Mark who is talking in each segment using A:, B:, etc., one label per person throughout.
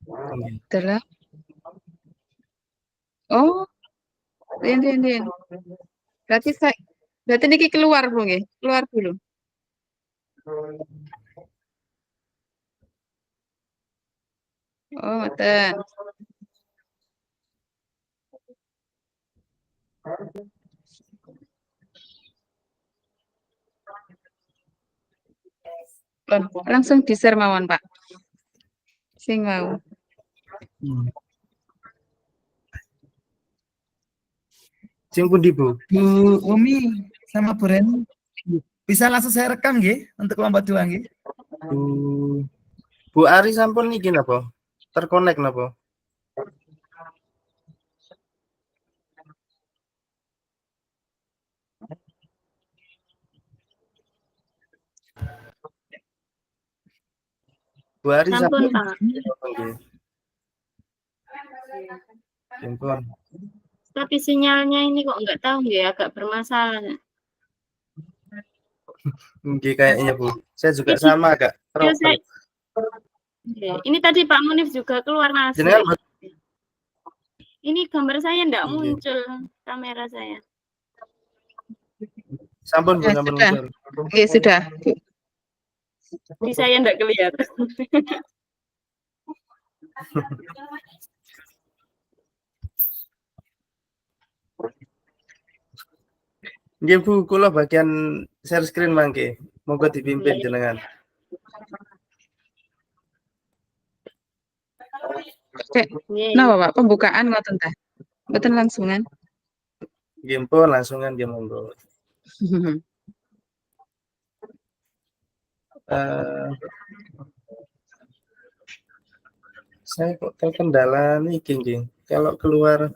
A: Nggih.
B: Dalam. Oh, riyen. Berarti niki keluar Bu nggih? Keluar dulu. Oh, ngoten. Langsung di-share mawon, Pak. Sing mau.
A: Hmm. Sing pundi, Bu?
C: Bu Umi sama Bu Reni bisa langsung saya rekam nggih untuk kelompok 2 nggih.
A: Bu Ari sampun iki napa? Terkonek napa? Bu Ari
D: Sampun,
A: sampun
D: Pak.
A: nggih. Sampun.
D: Tapi sinyalnya ini kok nggak tahu ya, agak bermasalah.
A: Nggih kayaknya, Bu. Saya juga
D: Ini
A: sama agak
D: video
A: trouble.
D: Ini tadi Pak Munif juga keluar masuk.
A: Jenengan
D: Ini gambar saya nggak
A: Nggih.
D: muncul kamera saya.
A: Sampun, Bu, sampun
B: Sudah.
A: muncul.
B: Nggih, sudah.
D: Di saya nggak kelihatan.
A: Nggih, Bu, kula bagian share screen mangke. Monggo dipimpin jenengan.
B: Napa, Pak? Pembukaan ngoten ta? Mboten langsungan.
A: Nggih, pun langsungan nggih monggo. Saya kok terkendala niki nggih. Kalau keluar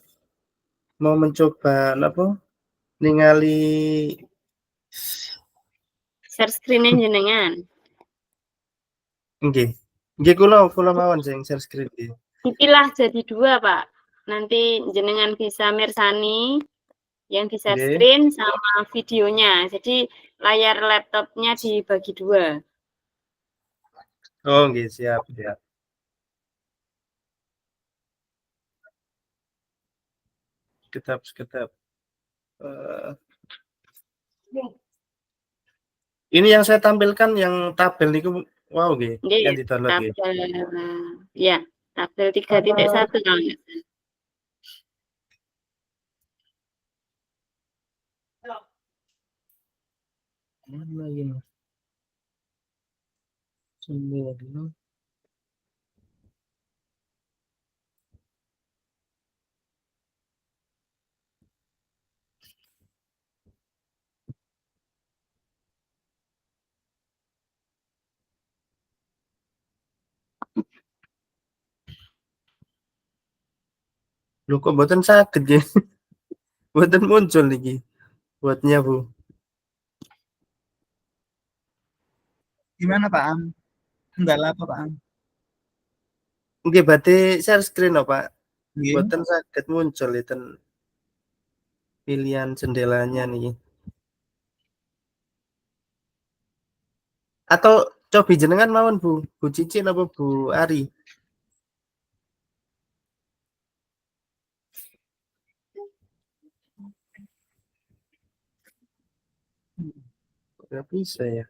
A: mau mencoba napa? Ningali
D: Share screen-nya jenengan.
A: nggih. Nggih kula mawon sing share screen nggih.
D: Dipilah jadi 2, Pak. Nanti jenengan bisa mirsani yang di share
A: Nggih.
D: screen sama videonya. Jadi layar laptopnya dibagi 2.
A: Oh, nggih, siap. Sekejap. Ini yang saya tampilkan yang tabel niku wow nggih, yang di-download nggih.
D: Ya, tabel 3.1 kalau nggak salah.
A: Mana ini? Sembrono. Lho kok mboten saged nggih. Mboten muncul niki buatnya, Bu.
C: Gimana Pak Am? Kendala apa Pak Am?
A: Nggih badhe share screen lho, Pak.
C: Nggih.
A: Mboten saged muncul iten pilihan jendelanya niki. Atau cobi jenengan mawon, Bu. Bu Cici napa Bu Ari? Nggak bisa ya.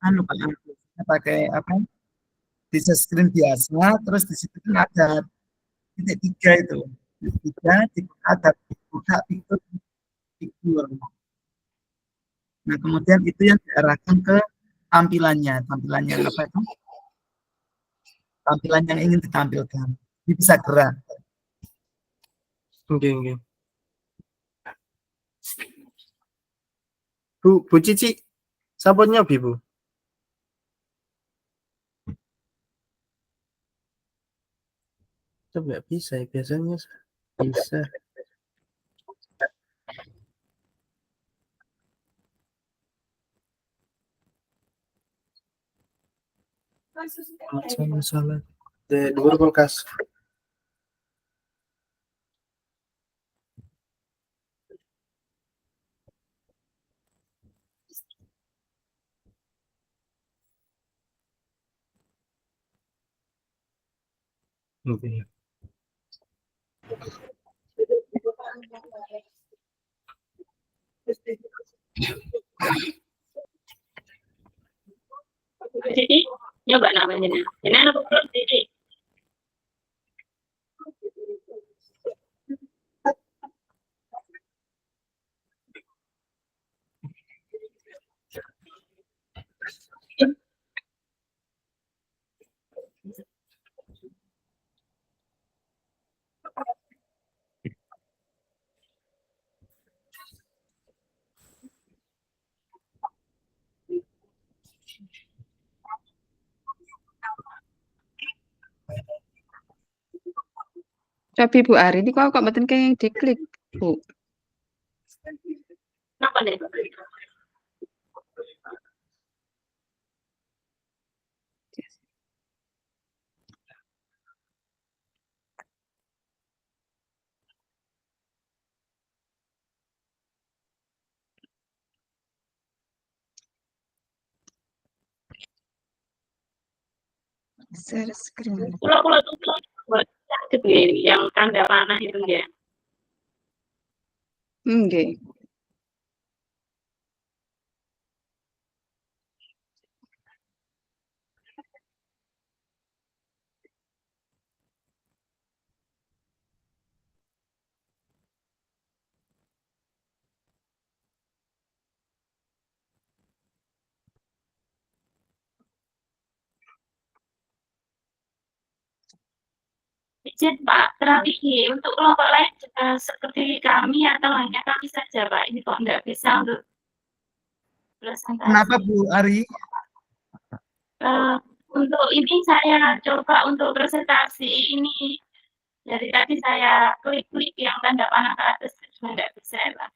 C: Anu Pak Am, pakai apa? Di screen biasa, terus di situ kan ada titik 3 itu. Titik 3 ada buka fitur. Nah, kemudian itu yang diarahkan ke tampilannya apa itu? Tampilan yang ingin ditampilkan. Ini bisa gerak.
A: Nggih. Bu Cici sampun nyobi, Bu? Itu nggak bisa ya, biasanya bisa. Masalah. Di luar kulkas. Oke.
D: Jadi nyoba namanya. Ini apa jadi?
B: Tapi Bu Ari ini kok mboten kenging diklik, Bu.
D: Apa nih?
B: Share screen.
D: Pulau tuh buat gitu ya, yang tanda panah itu ya.
B: Nggih.
D: Izin Pak, strategi untuk kelompok lain juga seperti kami atau hanya kami saja Pak? Ini kok nggak bisa untuk presentasi.
C: Kenapa Bu Ari?
D: Untuk ini saya coba untuk presentasi ini. Dari tadi saya klik-klik yang tanda panah ke atas juga nggak bisa Pak.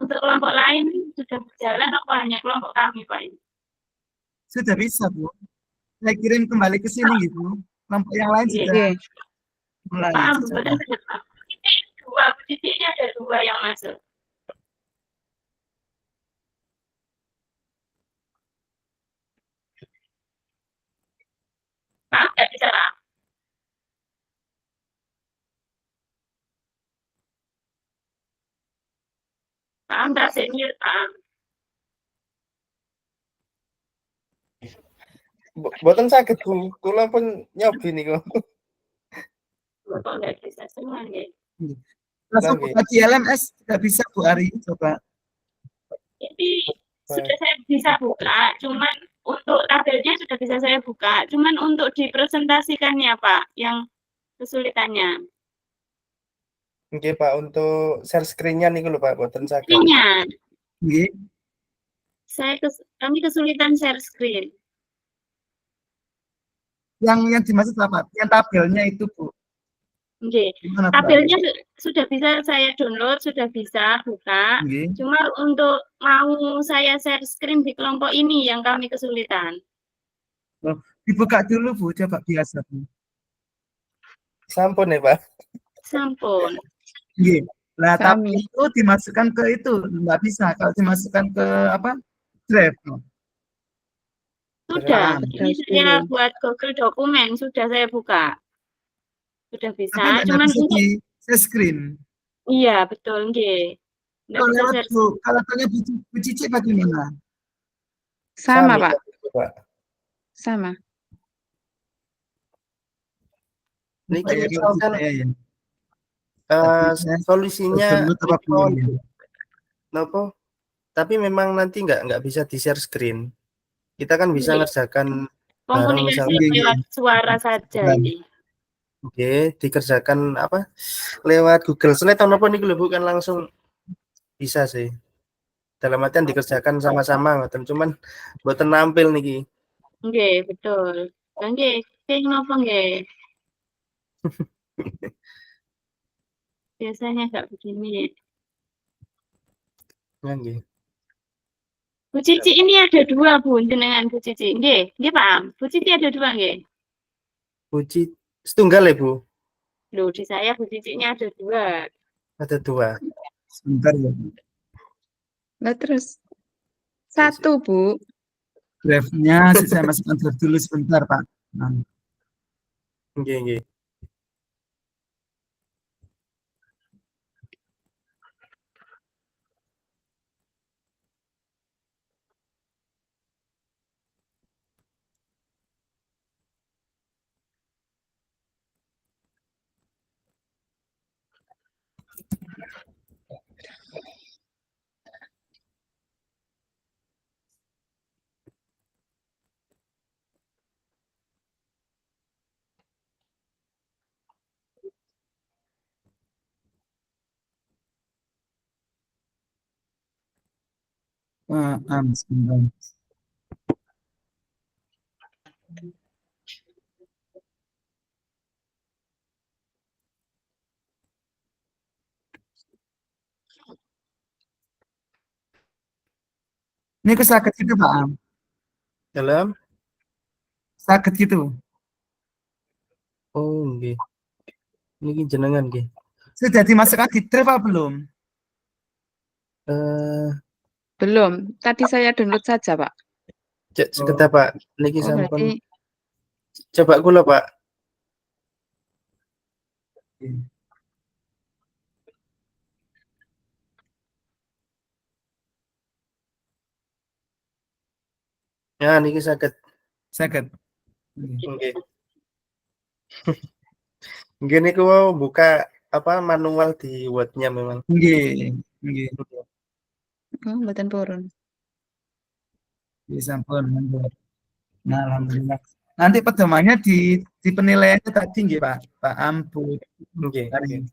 D: Untuk kelompok lain sudah berjalan apa hanya kelompok kami Pak?
C: Sudah bisa Bu. Saya kirim kembali ke sini gitu. Kelompok yang lain sudah
B: Nggih.
C: mulai.
D: Paham,
C: coba.
D: titiknya ada dua yang masuk. Pak, nggak bisa Pak. Paham tak senior Pak?
A: Boten sakit Bu, kula pun nyobi niku.
D: Kok nggak bisa semua ya?
C: Langsung
A: Oke.
C: buka di LMS sudah bisa Bu Ari, coba.
D: Jadi sudah saya bisa buka, cuman untuk tabelnya sudah bisa saya buka, cuman untuk dipresentasikannya Pak, yang kesulitannya.
A: Oke Pak, untuk share screen-nya niku lho Pak, boten sakit.
D: Screen-nya,
C: Nggih.
D: kami kesulitan share screen.
C: Yang dimaksud apa? Yang tabelnya itu Bu.
D: Oke,
C: Gimana, Bu Ari?
D: tabelnya sudah bisa saya download, sudah bisa buka.
C: Nggih.
D: Cuma untuk mau saya share screen di kelompok ini yang kami kesulitan.
C: Dibuka dulu Bu, coba biasa Bu.
A: Sampun ya Pak.
D: Sampun.
C: Nggih. Nah, tapi
B: Sami.
C: itu dimasukkan ke itu nggak bisa. Kalau dimasukkan ke apa? Drive.
D: Sudah,
C: Beneran.
D: ini saya buat Google dokumen, sudah saya buka. Sudah bisa,
C: Tapi nggak
D: cuman
C: bisa
D: untuk
C: di share screen.
D: iya betul nggih. Nggak
C: Kalau
D: bisa
C: lewat
D: share
C: Bu, kalau tanya Bu Cici bagaimana?
B: Sama,
A: Sami,
B: Pak.
A: Pak.
B: Sama.
A: Niki
C: Lupa ya, kalau
A: misalkan
C: saya ya.
A: solusinya
C: Download apa
A: niki mau
C: belum ya?
A: nopo? Tapi memang nanti nggak bisa di share screen. Kita kan bisa
D: Iya.
A: ngerjakan bareng
D: komunikasi
A: misalkan.
D: lewat suara saja
C: Bukan.
D: ini.
A: Oke, dikerjakan apa? Lewat Google Slide atau apa nih bukan langsung bisa sih. Dalam artian dikerjakan sama-sama ngoten, cuman mboten nampil niki.
D: Nggih, betul. Nggih, sing napa nggih? Biasanya nggak begini.
A: Nggih.
D: Bu Cici ini ada dua Bu, jenengan Bu Cici. Nggih, nggih paham. Bu Cici ada dua nggih?
A: Puji setunggal ya Bu?
D: Loh, di saya Bu Cicinya ada dua.
A: Ada dua.
C: Sebentar ya.
B: Lah terus satu, Bu.
C: Drive-nya saya masukkan drive dulu sebentar Pak. Nah,
A: Nggih.
C: Sebentar. Ini ke sakit gitu Pak Am.
A: Dalam
C: Sakit gitu.
A: oh nggih. Niki jenengan nggih.
C: Sudah dimasukkan di drive apa belum?
A: Eh
B: Belum. Tadi saya download saja, Pak.
A: sekedar Pak, niki
B: Oh,
A: sampun
B: berarti
A: coba kula Pak. Ya niki saged
C: Sakit.
A: nggih. Nggih niku wau buka apa manual di Word-nya memang.
C: Nggih, nggih.
B: mboten purun.
C: Bisa pun. Nah, alhamdulillah. Nanti pedomannya di penilaiannya tadi nggih Pak. Pak Ampu.
A: Nggih,
C: Hari.
A: nggih.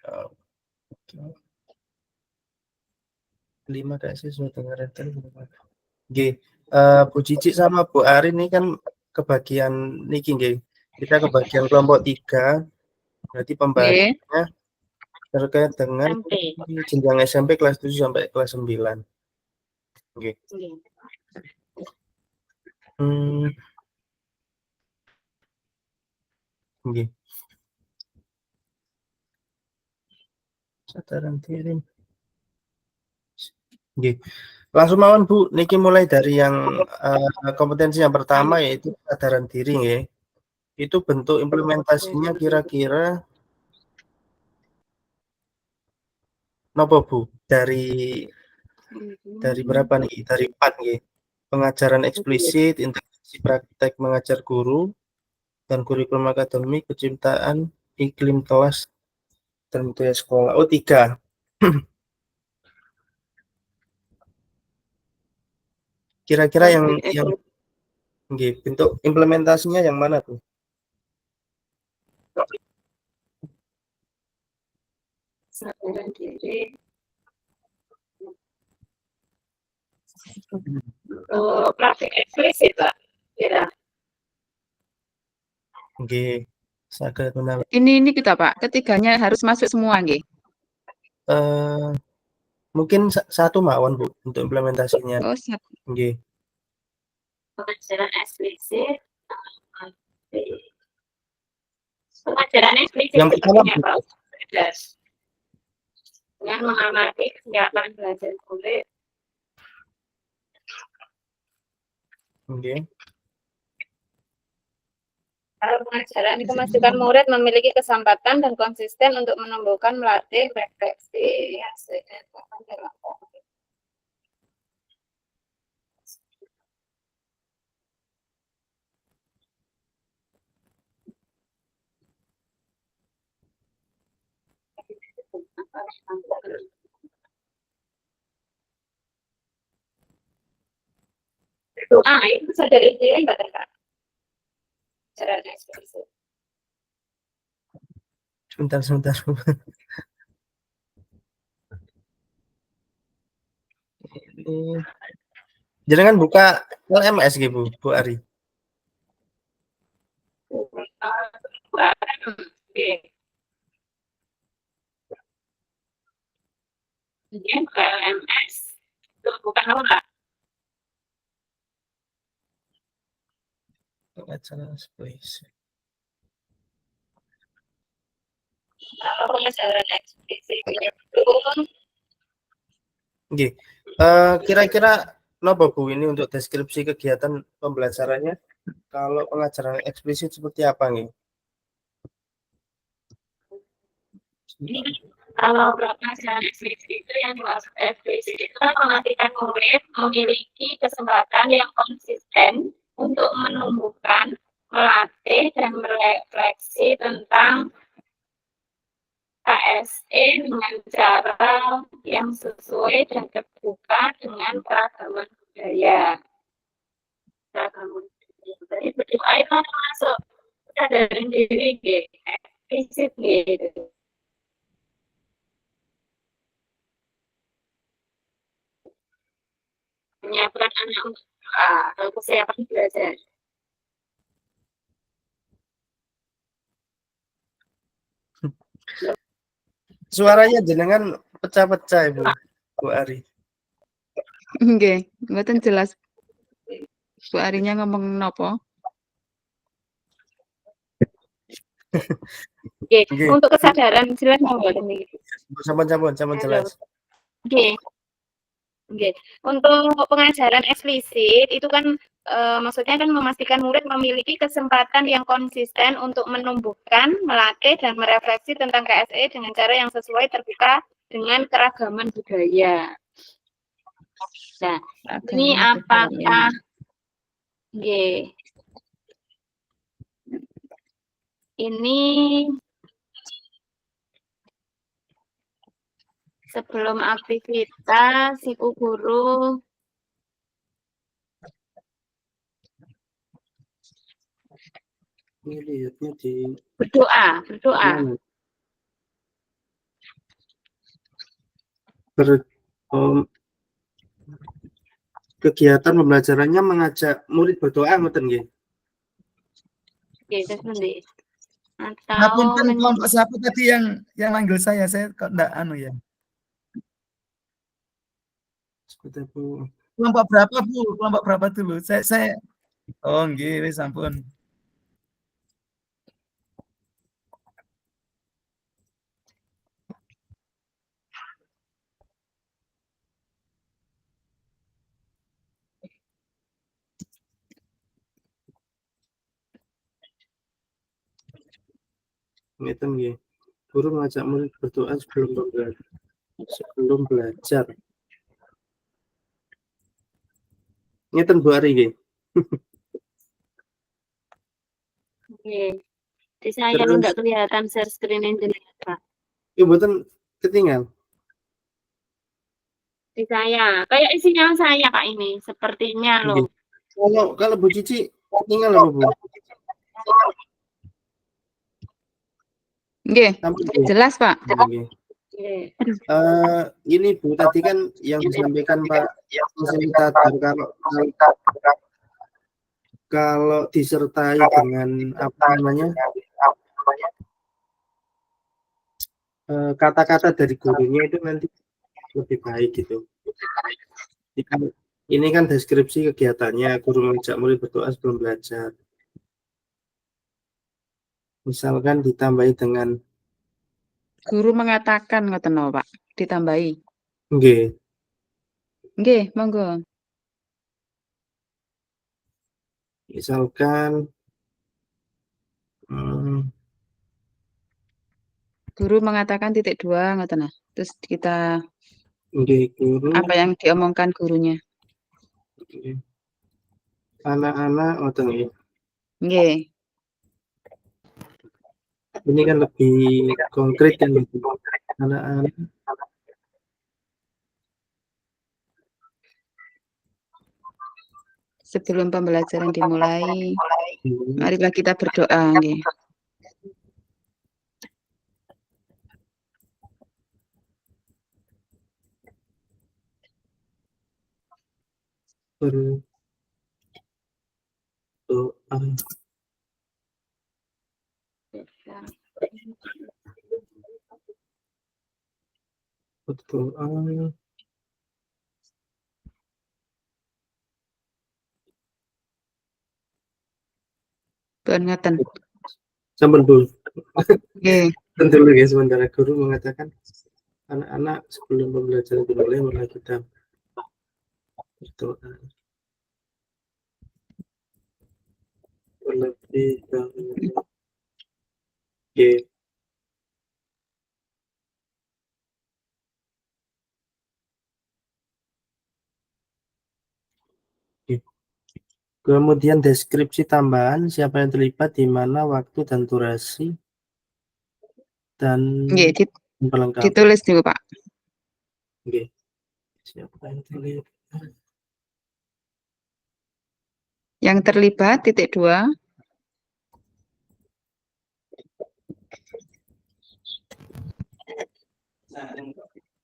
A: Oke. 5 kayak siswa dengan rentan. Nggih, Bu Cici sama Bu Ari ini kan kebagian niki nggih. Kita kebagian kelompok 3, berarti
B: Nggih.
A: pembahasannya terkait dengan
D: SMP.
A: jenjang SMP kelas 7 sampai kelas 9. Nggih. Nggih. Sadaran diri. Nggih. Langsung mawon Bu, niki mulai dari yang kompetensi yang pertama yaitu kesadaran diri nggih. Itu bentuk implementasinya kira-kira napa Bu? Dari berapa nih? Dari 4 nggih. Pengajaran eksplisit, integrasi praktek mengajar guru, dan kurikulum akademik, penciptaan iklim kelas dan budaya sekolah. Oh 3. Kira-kira yang nggih, bentuk implementasinya yang mana tuh?
D: Kesadaran diri. Praktek eksplisit, Pak. Ya.
A: Nggih. Saged menawi.
B: Ini kita, Pak. Ketiganya harus masuk semua nggih.
A: Mungkin satu mawon Bu untuk implementasinya.
B: Oh, siap.
A: Nggih.
D: Pengajaran eksplisit. Pengajaran eksplisit
A: Yang pertama
D: seperti apa? Dengan mengamati kegiatan belajar murid.
A: Nggih.
D: Kalau pengajaran kemasukan murid memiliki kesempatan dan konsisten untuk menumbuhkan, melatih, refleksi, hasil dalam itu sadar diri enggak Kak? Cara eksplisit.
A: Sebentar. Jangan buka LMS gitu Bu Ari.
D: Kemudian ke LMS itu bukan apa?
A: Pengajaran eksplisit.
D: Kalau pengajaran eksplisit itu
A: Nggih. Kira-kira napa Bu ini untuk deskripsi kegiatan pembelajarannya? Kalau pengajaran eksplisit seperti apa nih?
D: Kalau pengajaran eksplisit itu yang dimaksud eksplisit itu kan memastikan murid memiliki kesempatan yang konsisten untuk menumbuhkan, melatih, dan merefleksi tentang KSE dengan cara yang sesuai dan terbuka dengan keragaman budaya. Jadi berdoa itu masuk kesadaran diri, eksplisit gitu. menyiapkan anak untuk atau kesiapan belajar.
A: Suaranya jenengan pecah-pecah Ibu, Bu Ari.
B: Nggih, mboten jelas. Bu Arinya ngomong nopo?
D: Oke,
A: Nggih.
D: untuk kesadaran jelas monggo niki.
A: Sampun
D: Halo.
A: jelas.
D: Oke. Oke. Untuk pengajaran eksplisit itu kan maksudnya kan memastikan murid memiliki kesempatan yang konsisten untuk menumbuhkan, melatih dan merefleksi tentang KSE dengan cara yang sesuai terbuka dengan keragaman budaya. Nah, ini apakah nggih. Ini sebelum aktivitas Ibu Guru
A: Ini lihatnya di
D: berdoa.
A: mana? Kegiatan pembelajarannya mengajak murid berdoa ngoten nggih.
D: Oke, sebentar. Atau
C: Ngapunten kelompok siapa tadi yang manggil saya kok enggak anu ya.
A: Seperti Bu.
C: Kelompok berapa Bu? Kelompok berapa dulu? Saya oh nggih wis ampun.
A: Ngeten nggih. Guru mengajak murid berdoa sebelum belajar. Ngeten Bu Ari nggih.
D: Oke. Di saya
A: Terus
D: enggak kelihatan share screen jenengan, Pak.
A: Ibu mboten ketinggal.
D: Di saya. Kayak isinya saya, Pak, ini. Sepertinya loh.
A: Kalau Bu Cici ketinggal apa Bu?
B: Nggih, jelas Pak.
A: Nggih. Ini Bu tadi kan yang disampaikan Pak fasilitator kalau disertai dengan apa namanya kata-kata dari gurunya itu nanti lebih baik gitu. Ini kan deskripsi kegiatannya guru mengajak murid berdoa sebelum belajar. Misalkan ditambahi dengan
B: Guru mengatakan ngoten napa, Pak, ditambahi.
A: nggih.
B: Nggih, monggo.
A: Misalkan
B: Guru mengatakan titik 2 ngoten nah. Terus kita
A: nggih guru
B: apa yang diomongkan gurunya.
A: Anak-anak ngoten nggih.
B: Nggih.
A: Ini kan lebih konkret kan anak-anak
B: Sebelum pembelajaran dimulai, marilah kita berdoa nggih.
A: berdoa. Berdoa.
B: Pun ngoten.
A: Sampun Bu.
B: Nggih.
A: Tentu ya sementara guru mengatakan anak-anak sebelum pembelajaran dimulai marilah kita berdoa. Lebih dahulu. Nggih. Kemudian deskripsi tambahan siapa yang terlibat di mana waktu dan durasi dan
B: Nggih,
A: pelengkap.
B: ditulis dulu, Pak.
A: Nggih. Siapa yang terlibat?
B: Yang terlibat titik 2.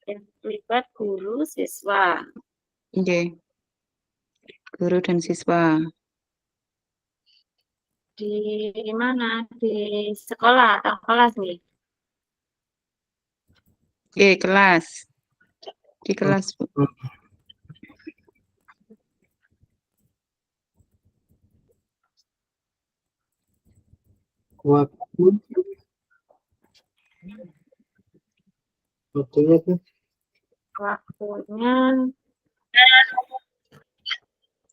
D: Yang terlibat guru siswa.
B: Nggih. guru dan siswa.
D: Di mana? Di sekolah atau kelas nih?
B: Kelas. Di kelas, Bu.
A: Waktunya tuh
D: Waktunya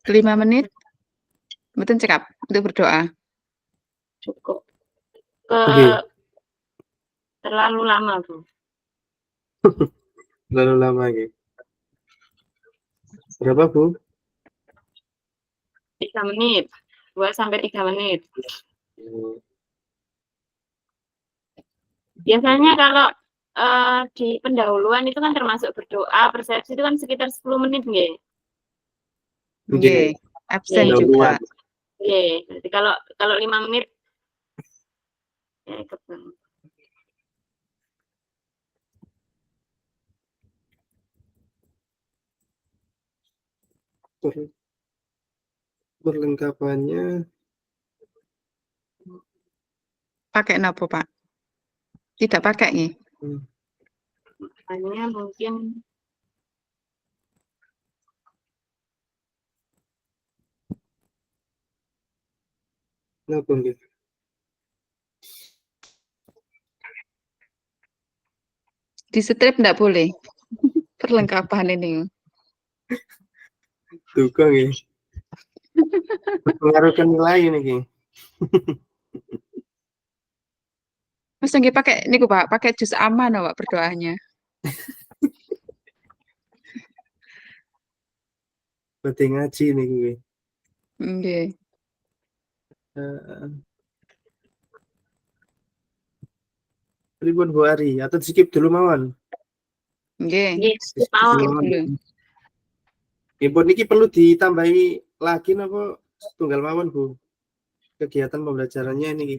B: 5 menit. Mboten cekap untuk berdoa.
D: cukup.
A: Oke.
D: Terlalu lama, Bu.
A: Terlalu lama gitu. Berapa, Bu?
D: 3 menit. 2 sampai 3 menit. Biasanya kalau di pendahuluan itu kan termasuk berdoa, persepsi itu kan sekitar 10 menit nggih.
B: Nggih, absen
D: Nggih.
B: juga.
D: Nggih, berarti kalau 5 menit ya ikut banget.
A: Perlengkapannya
B: Pakai napa, Pak? Tidak pakai nggih.
D: Hanya mungkin
A: apa gitu?
B: Di strip enggak boleh. Perlengkapan ini.
A: Tukang ya. Mengaruhkan nilai ini Ki.
B: Mas nggih pakai niku, Pak, pakai jus aman, Pak, berdoanya.
A: Berarti ngaji nih gue.
B: Nggih.
A: Pripun Bu Ari atau skip dulu mawon?
B: Nggih.
D: skip mawon.
B: Dulu.
A: Ibu niki perlu ditambahi lagi napa tunggal mawon Bu? Kegiatan pembelajarannya ini.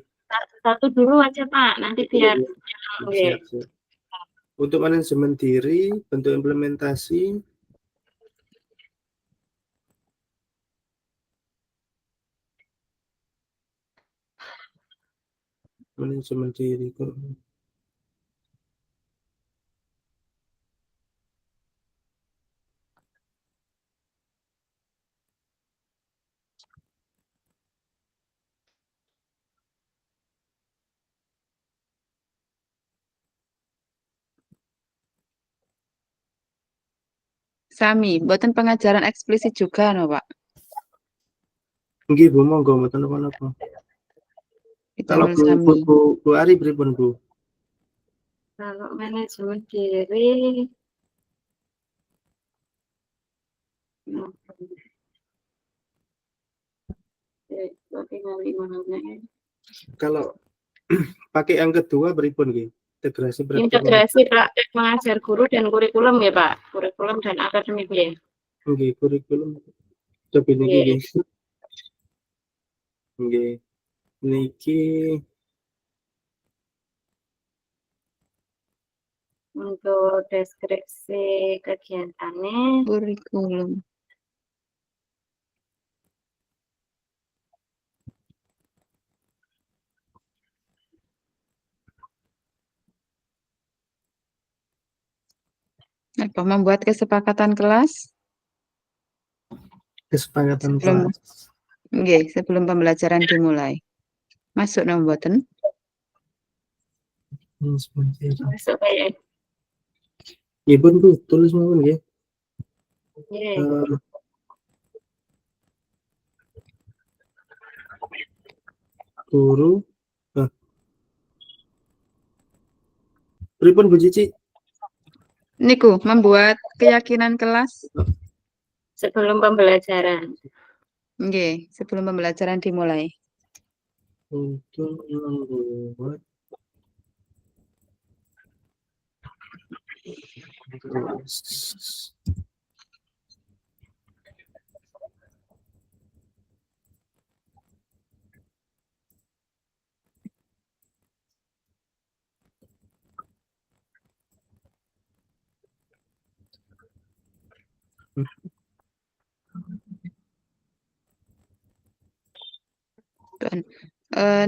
D: Satu dulu aja Pak, nanti biar
A: Siap. Untuk manajemen diri, bentuk implementasi, manajemen diri.
B: Sami, mboten pengajaran eksplisit juga no, Pak.
A: Nggih Bu, monggo mboten napa-napa. Kalau Bu Ari pripun Bu?
D: Kalau manajemen diri
A: kalau pakai yang kedua pripun nggih?
D: Integrasi praktek mengajar guru dan kurikulum ya Pak, kurikulum dan akademik ya.
A: Nggih, kurikulum. Coba niki nggih. Nggih. Niki
D: untuk deskripsi kegiatannya
B: kurikulum. Apa membuat kesepakatan kelas?
A: Kesepakatan kelas.
B: Nggih, sebelum pembelajaran dimulai. Masuk no mboten?
D: masuk kayak
A: Ibu Bu, tulis mawon nggih. Guru. Pripun Bu Cici?
B: Niku, membuat keyakinan kelas.
D: sebelum pembelajaran.
B: Nggih, sebelum pembelajaran dimulai.
A: Untuk membuat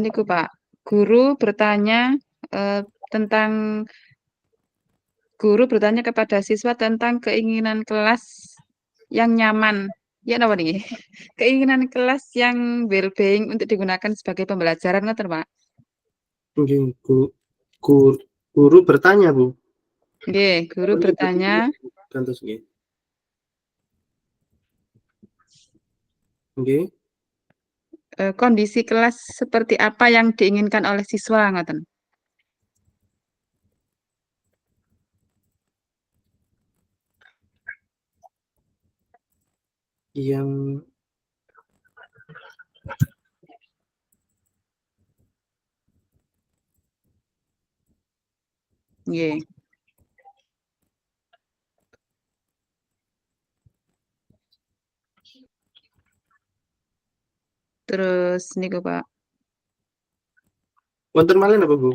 B: Niku Pak, guru bertanya tentang guru bertanya kepada siswa tentang keinginan kelas yang nyaman. Ya napa niki? Keinginan kelas yang well-being untuk digunakan sebagai pembelajaran ngoten, Pak.
A: Nggih, guru bertanya, Bu.
B: Nggih, guru bertanya
A: Gantos nggih. Nggih.
B: kondisi kelas seperti apa yang diinginkan oleh siswa ngoten.
A: Yang
B: Nggih. Terus niku Pak.
A: wonten malih napa, Bu?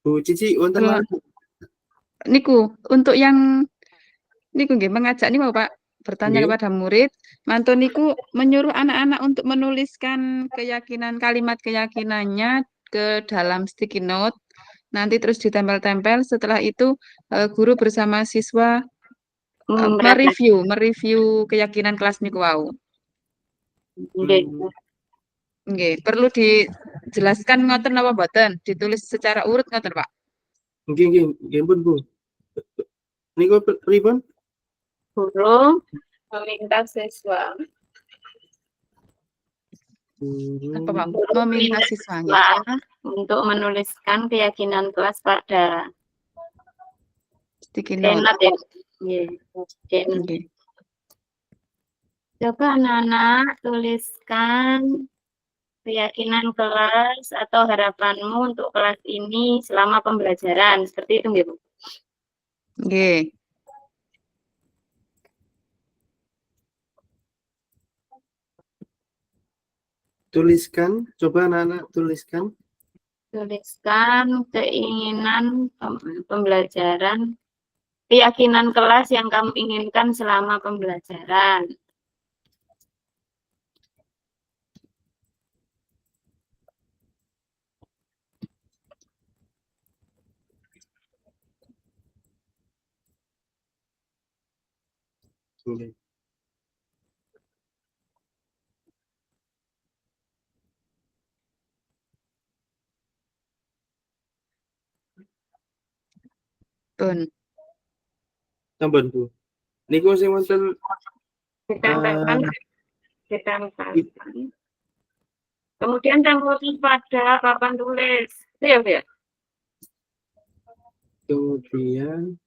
A: Bu Cici wonten
B: Kalau
A: malih, Bu?
B: niku untuk yang niku nggih mengajak niku Pak bertanya
A: Nggih.
B: kepada murid, mantun niku menyuruh anak-anak untuk menuliskan kalimat keyakinannya ke dalam sticky note. Nanti terus ditempel-tempel. Setelah itu guru bersama siswa mereview keyakinan kelas niku wau.
D: Nggih.
B: Nggih, perlu dijelaskan ngoten napa mboten? Ditulis secara urut ngoten, Pak?
A: Nggih, pun, Bu. Niku pripun?
D: Guru meminta siswa
B: Apa, Pak? Meminta siswanya.
D: untuk menuliskan keyakinan kelas pada
B: Sticky note.
D: keynote ya. Keynote.
B: Nggih.
D: Coba anak-anak tuliskan keyakinan kelas atau harapanmu untuk kelas ini selama pembelajaran. Seperti itu, nggih, Bu?
B: Nggih.
A: Tuliskan, coba anak-anak tuliskan.
D: Tuliskan keinginan pembelajaran, keyakinan kelas yang kamu inginkan selama pembelajaran.
A: Nggih.
B: Pun.
A: Sampun, Bu. Niku sing wonten
D: Ditempelkan. Kemudian tempelkan pada papan tulis. Iya, ya.
A: kemudian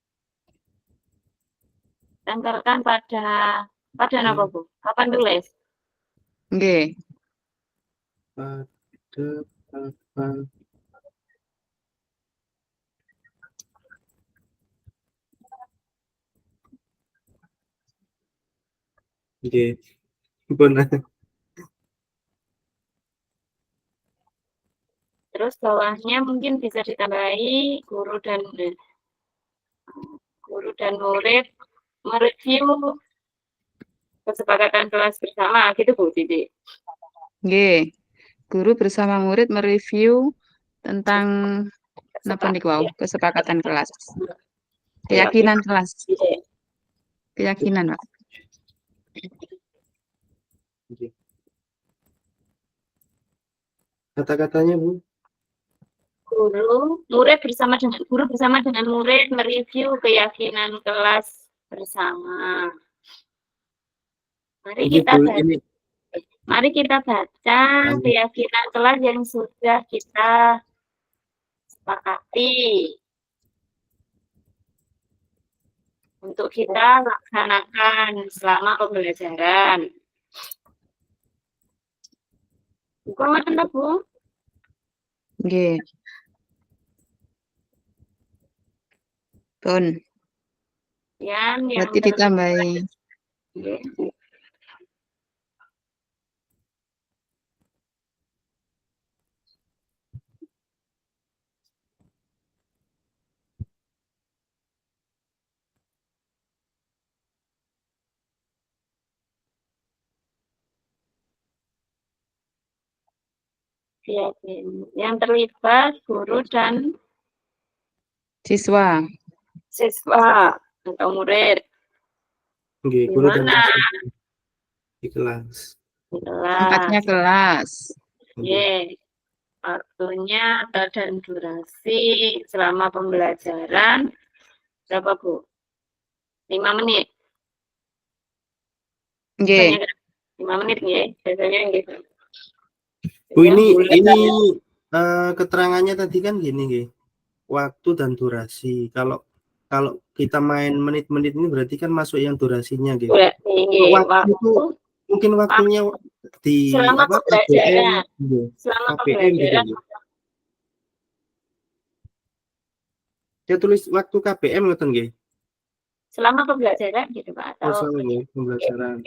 D: Tempelkan pada apa, Bu? Papan tulis.
B: Nggih.
A: pada papan nggih. Pun.
D: Terus bawahnya mungkin bisa ditambahi guru dan murid mereview kesepakatan kelas bersama, gitu, Bu Titi.
B: Nggih. Guru bersama murid mereview tentang napa niku wau? Kesepakatan kelas. Keyakinan kelas. Keyakinan, Pak.
A: Nggih. Kata-katanya, Bu.
D: Guru bersama dengan murid mereview keyakinan kelas bersama. Mari kita baca keyakinan kelas yang sudah kita sepakati untuk kita laksanakan selama pembelajaran. Bukan ngoten ta, Bu?
B: Nggih. Pun.
D: Yang
B: Berarti ditambahi.
D: Iya, yang terlibat guru dan
B: Siswa.
D: siswa atau murid
A: Nggih,
D: di
A: guru dan
D: mana
A: siswa di kelas.
D: di kelas.
B: Tempatnya kelas.
A: Nggih.
D: Waktunya atau dan durasi selama pembelajaran berapa, Bu? 5 menit.
B: Nggih.
D: Biasanya 5 menit nggih, biasanya gitu.
A: Bu, ini
D: Bulan.
A: keterangannya tadi kan gini nggih. Waktu dan durasi. Kalau kita main menit-menit ini berarti kan masuk yang durasinya gitu. Waktu itu mungkin waktunya di
D: selama
A: apa?
D: pembelajaran.
A: KBM,
D: Selama
A: KBM gitu.
D: pembelajaran.
A: Dia tulis waktu KBM ngoten nggih.
D: Selama pembelajaran gitu, Pak, atau
A: Pembelajaran.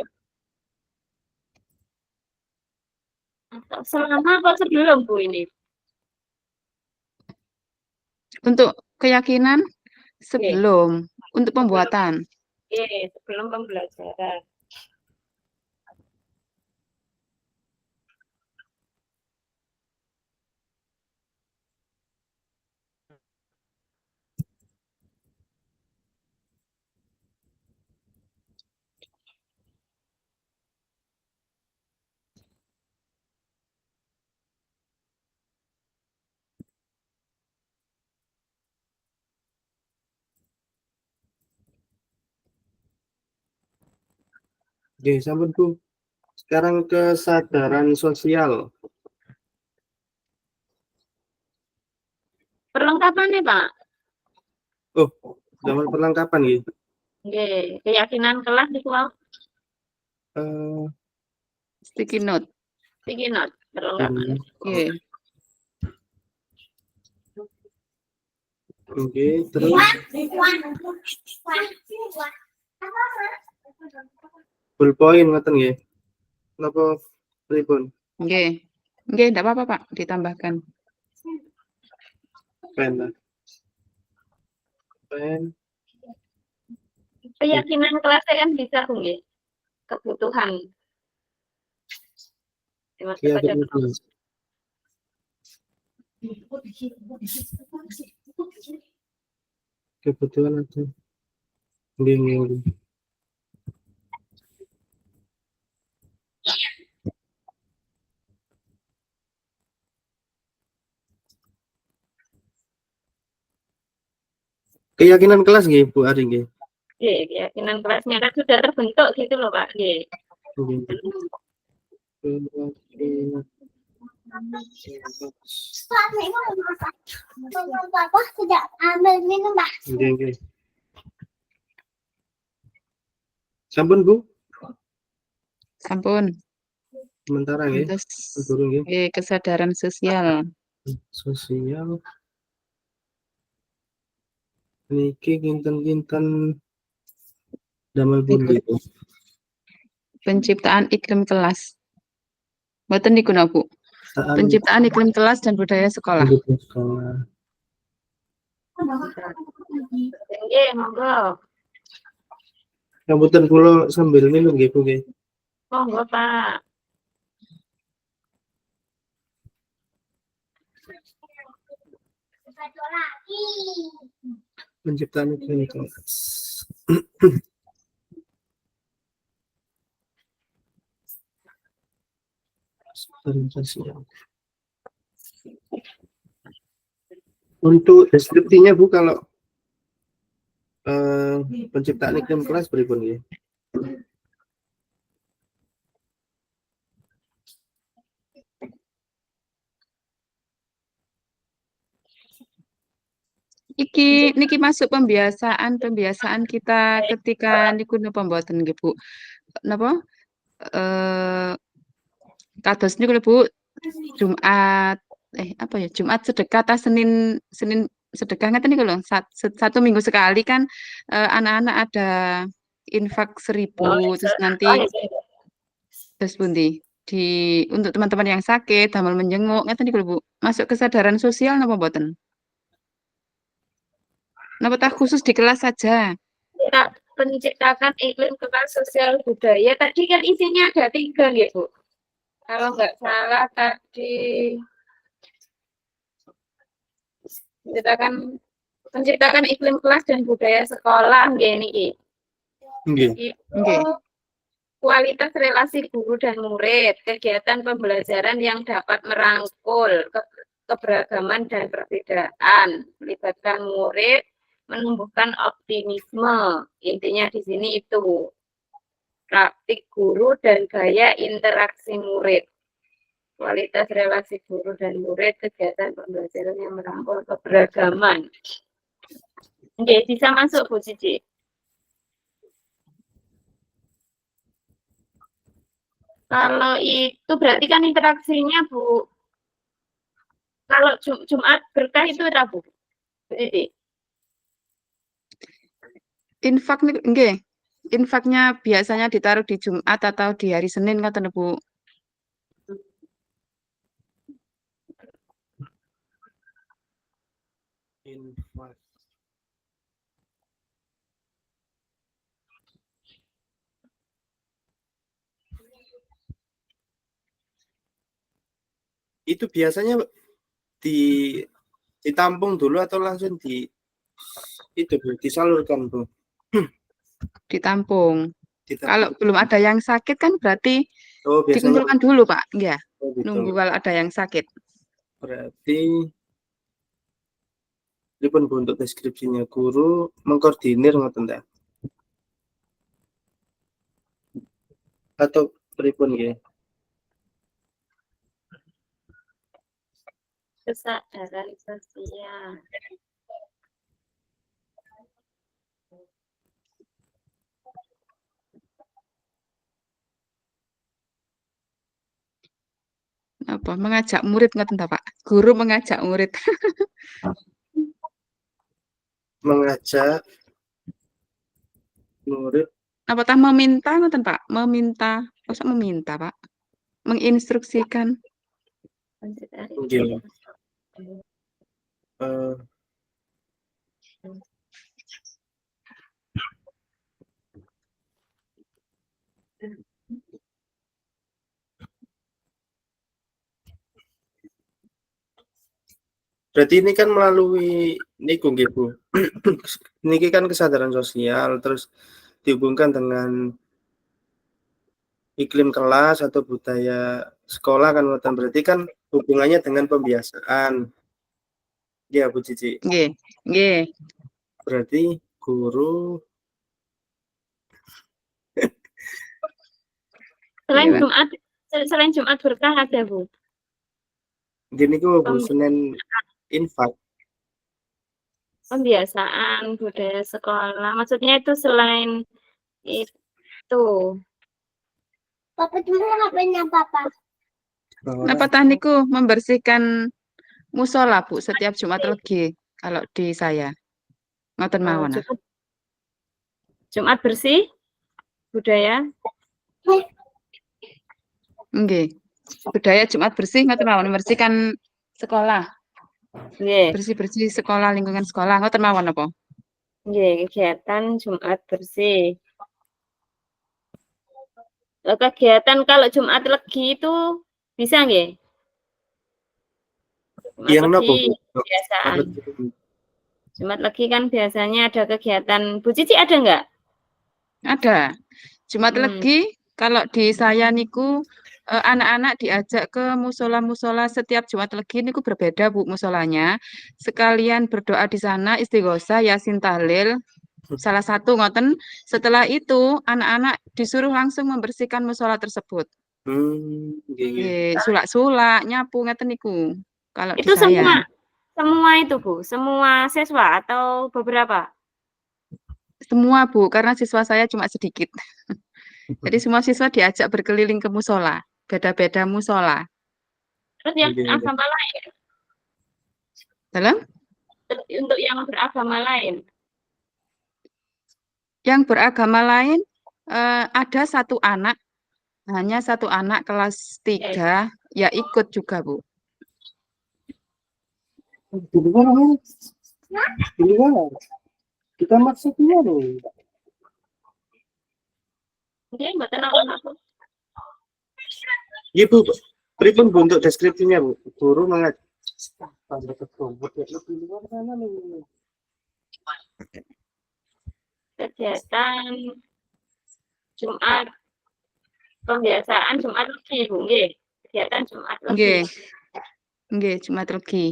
D: atau selama apa sebelum, Bu, ini?
B: Untuk keyakinan sebelum, untuk pembuatan.
D: Oke, sebelum pembelajaran.
A: Oke, sampun Bu. Sekarang kesadaran sosial.
D: Perlengkapannya, Pak.
A: Oh, zaman perlengkapan gitu.
D: Nggih, keyakinan kelas di kual.
B: Sticky note.
D: Sticky note perlengkapan.
B: Nggih.
A: Oke, terus ballpoint ngoten nggih. Napa pripun?
B: Nggih. Nggih, enggak apa-apa, Pak, ditambahkan.
A: Pen. Pen.
D: Keyakinan kelasnya kan bisa, Bu, nggih. Kebutuhan.
A: Kebutuhan atau bingung. Keyakinan kelas nggih Bu Ari nggih.
D: Nggih, keyakinan kelasnya kan sudah terbentuk gitu loh, Pak. Nggih.
E: Bapak tidak ambil minum, Pak.
A: Nggih. Sampun Bu?
B: Sampun.
A: Sementara nggih.
B: Nggih, kesadaran sosial.
A: Sosial. Niki kinten-kinten damel pundi Bu?
B: Penciptaan iklim kelas. Mboten niku napa, Bu? Penciptaan iklim kelas dan budaya sekolah.
D: Nggih, monggo.
A: Ngapunten kula sambil minum nggih Bu nggih.
D: Monggo, Pak.
A: Penciptaan iklim kelas. Untuk deskripsinya Bu, kalau penciptaan iklim kelas berikut ya.
B: Niki masuk pembiasaan kita ketika niku napa mboten nggih Bu? Napa? Kados niku lho Bu, Jumat Jumat sedekah ta Senin sedekah ngeten niku lho. Satu minggu sekali kan anak-anak ada infak 1000 terus nanti terus pundi untuk teman-teman yang sakit damel menjenguk ngeten niku lho Bu. Masuk kesadaran sosial napa mboten? Napa tak khusus di kelas saja?
D: Kita menciptakan iklim kelas sosial budaya. Tadi kan isinya ada 3 ya, Bu. Kalau nggak salah tadi menciptakan iklim kelas dan budaya sekolah nggih niki.
A: Nggih.
B: Nggih.
D: Kualitas relasi guru dan murid, kegiatan pembelajaran yang dapat merangkul keberagaman dan perbedaan, melibatkan murid, menumbuhkan optimisme. Intinya di sini itu praktik guru dan gaya interaksi murid. Kualitas relasi guru dan murid, kegiatan pembelajaran yang merangkul keberagaman. Oke, bisa masuk Bu Cici. Kalau itu berarti kan interaksinya Bu. Kalau Jumat berkah itu apa Bu? Cici.
B: Infak nih, nggih. Infaknya biasanya ditaruh di Jumat atau di hari Senin ngoten Bu.
A: Infak. Itu biasanya ditampung dulu atau langsung itu Bu, disalurkan Bu?
B: Ditampung.
A: Ditampung.
B: Kalau belum ada yang sakit kan berarti
A: Oh, biasanya
B: dikumpulkan dulu Pak, ya.
A: oh, gitu.
B: Nunggu kalau ada yang sakit.
A: Berarti ini pun Bu, untuk deskripsinya guru mengkoordinir ngoten ta? Atau pripun nggih?
D: Kesadaran sosial.
B: Apa mengajak murid ngoten ta Pak? Guru mengajak murid.
A: Mengajak murid
B: Apakah meminta ngoten Pak? Meminta, masa meminta Pak? Menginstruksikan.
A: nggih. Berarti ini kan melalui niku nggih Bu. Niki kan kesadaran sosial terus dihubungkan dengan iklim kelas atau budaya sekolah kan ngoten, berarti kan hubungannya dengan pembiasaan. Ya Bu Cici.
B: Nggih, nggih.
A: Berarti guru
D: Selain Jumat berkah ada Bu.
A: gini ku Bu, Senin infak.
D: Pembiasaan budaya sekolah. Maksudnya itu selain itu.
E: Papa dulu ngapainnya Papa?
B: Apa taniku membersihkan musola Bu setiap Jumat Legi kalau di saya. Ngoten mawon.
D: Jumat bersih budaya.
B: Nggih. Budaya Jumat bersih ngoten mawon membersihkan sekolah.
D: Nggih.
B: Bersih-bersih sekolah, lingkungan sekolah ngoten mawon apa?
D: Nggih, kegiatan Jumat bersih. Kegiatan kalau Jumat Legi itu bisa nggih?
A: Yang nopo
D: kebiasaan. Jumat Legi kan biasanya ada kegiatan. Bu Cici ada nggak?
B: Ada. Jumat Legi kalau di saya niku anak-anak diajak ke musola-musola setiap Jumat Legi niku berbeda Bu musolanya. Sekalian berdoa di sana istighosah Yasin tahlil. Salah satu ngoten. Setelah itu anak-anak disuruh langsung membersihkan musola tersebut. Sulak-sulak, nyapu ngeten niku. Kalau
D: itu
B: di saya.
D: Semua itu Bu, semua siswa atau beberapa?
B: Semua Bu, karena siswa saya cuma sedikit. Jadi semua siswa diajak berkeliling ke musola, beda-beda musola.
D: Terus yang beragama lain?
B: Dalam?
D: Untuk yang beragama lain?
B: Yang beragama lain ada satu anak, hanya satu anak kelas 3 ya ikut juga Bu.
A: Kita maksudnya loh. Ibu, pripun Bu untuk deskripsinya Bu? Guru Tanda ketubut ya lebih luar sana nih.
D: Kegiatan Jumat, pembiasaan Jumat Legi, Bu, nggih. Kegiatan Jumat Legi.
B: Nggih. Nggih, Jumat Legi.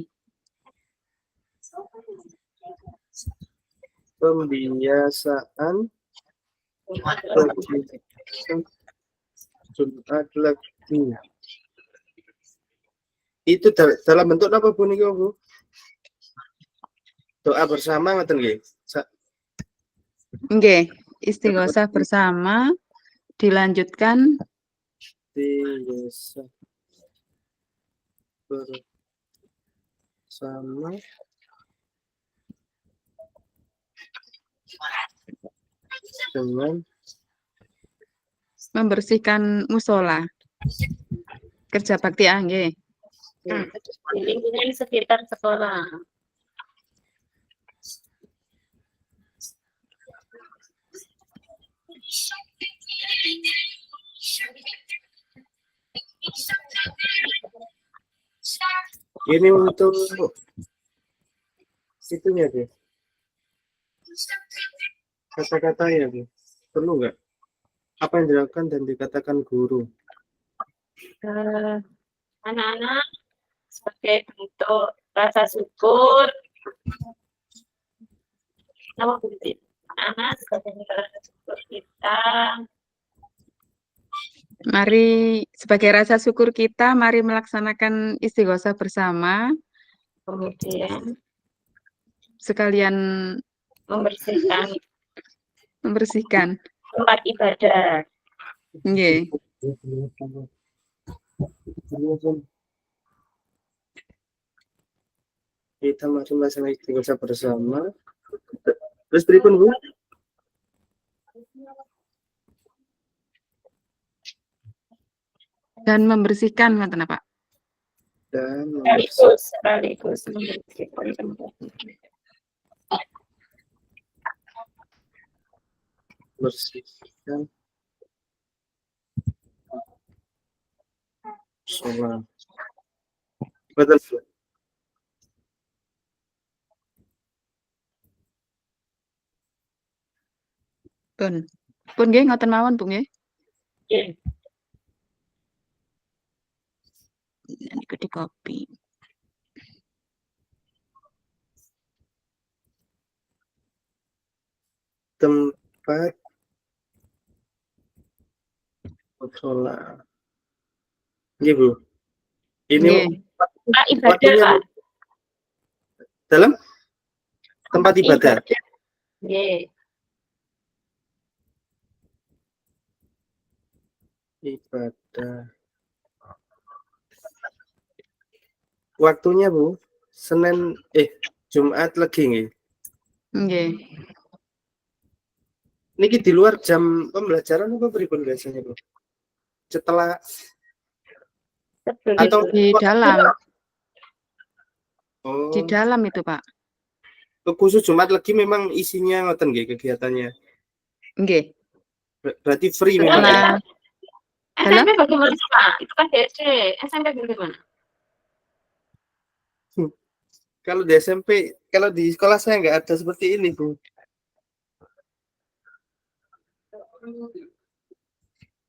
A: Pembiasaan
D: Jumat Legi.
A: lagi Jumat lagi. Itu dalam bentuk apa Bu niki Bu? Doa bersama ngoten nggih.
B: Nggih, istighosah bersama dilanjutkan
A: Desa bersama dengan
B: membersihkan musola. Kerja bakti nggih.
D: Di lingkungan sekitar sekolah.
A: ini untuk itunya Bu. Kata-katanya Bu. Perlu nggak? Apa yang dilakukan dan dikatakan guru?
D: Anak-anak sebagai bentuk rasa syukur. Nama begitu. Anak sebagai bentuk rasa syukur kita.
B: Mari sebagai rasa syukur kita, mari melaksanakan istighosah bersama.
D: Kemudian
B: Sekalian
D: membersihkan
B: membersihkan.
D: tempat ibadah.
B: Nggih.
A: Kita masih masalah istighosah bersama. Terus pripun Bu?
B: Dan membersihkan ngoten Pak.
A: Dan
D: Sekaligus membersihkan tempat.
A: bersihkan sholat. Betul Bu.
B: Pun nggih ngoten mawon Bu nggih.
D: Oke.
B: Niku di kopi.
A: Tempat sholat. Nggih Bu. Ini
B: Nggih.
D: Tempat ibadah,
A: waktunya
D: Pak.
A: Bu. Dalam tempat ibadah.
D: Nggih.
A: Ibadah. Waktunya Bu, Senin Jumat Legi nggih.
B: Nggih.
A: Niki di luar jam pembelajaran apa pripun biasanya Bu? Setelah
D: Sebelum
A: atau
B: Di dalam.
A: oh,
B: Di dalam itu Pak.
A: khusus Jumat Legi memang isinya ngoten nggih kegiatannya.
B: Nggih.
A: Berarti free memang.
B: Setelah
D: SMP bagaimana Pak? Itu kan SD. SMP bagaimana?
A: Kalau di SMP, kalau di sekolah saya nggak ada seperti ini Bu.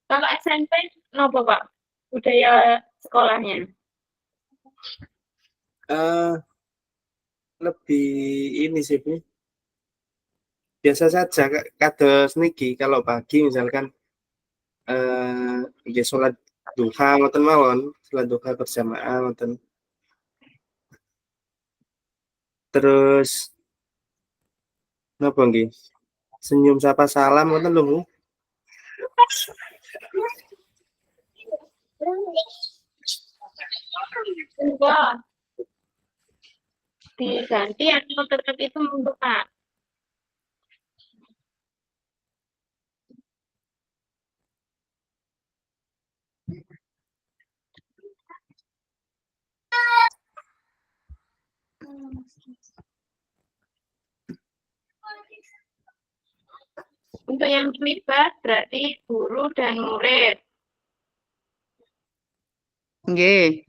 D: Kalau SMP, nopo Pak? Budaya sekolahnya?
A: Lebih ini sih Bu. Biasa saja kados niki kalau pagi misalkan nggih salat duha ngoten mawon, salat duha berjamaah ngoten. Terus napa nggih? Senyum sapa salam ngoten lho Bu.
D: Enggak. Diganti atau tetap itu membuka? Untuk yang terlibat berarti guru dan murid.
B: nggih.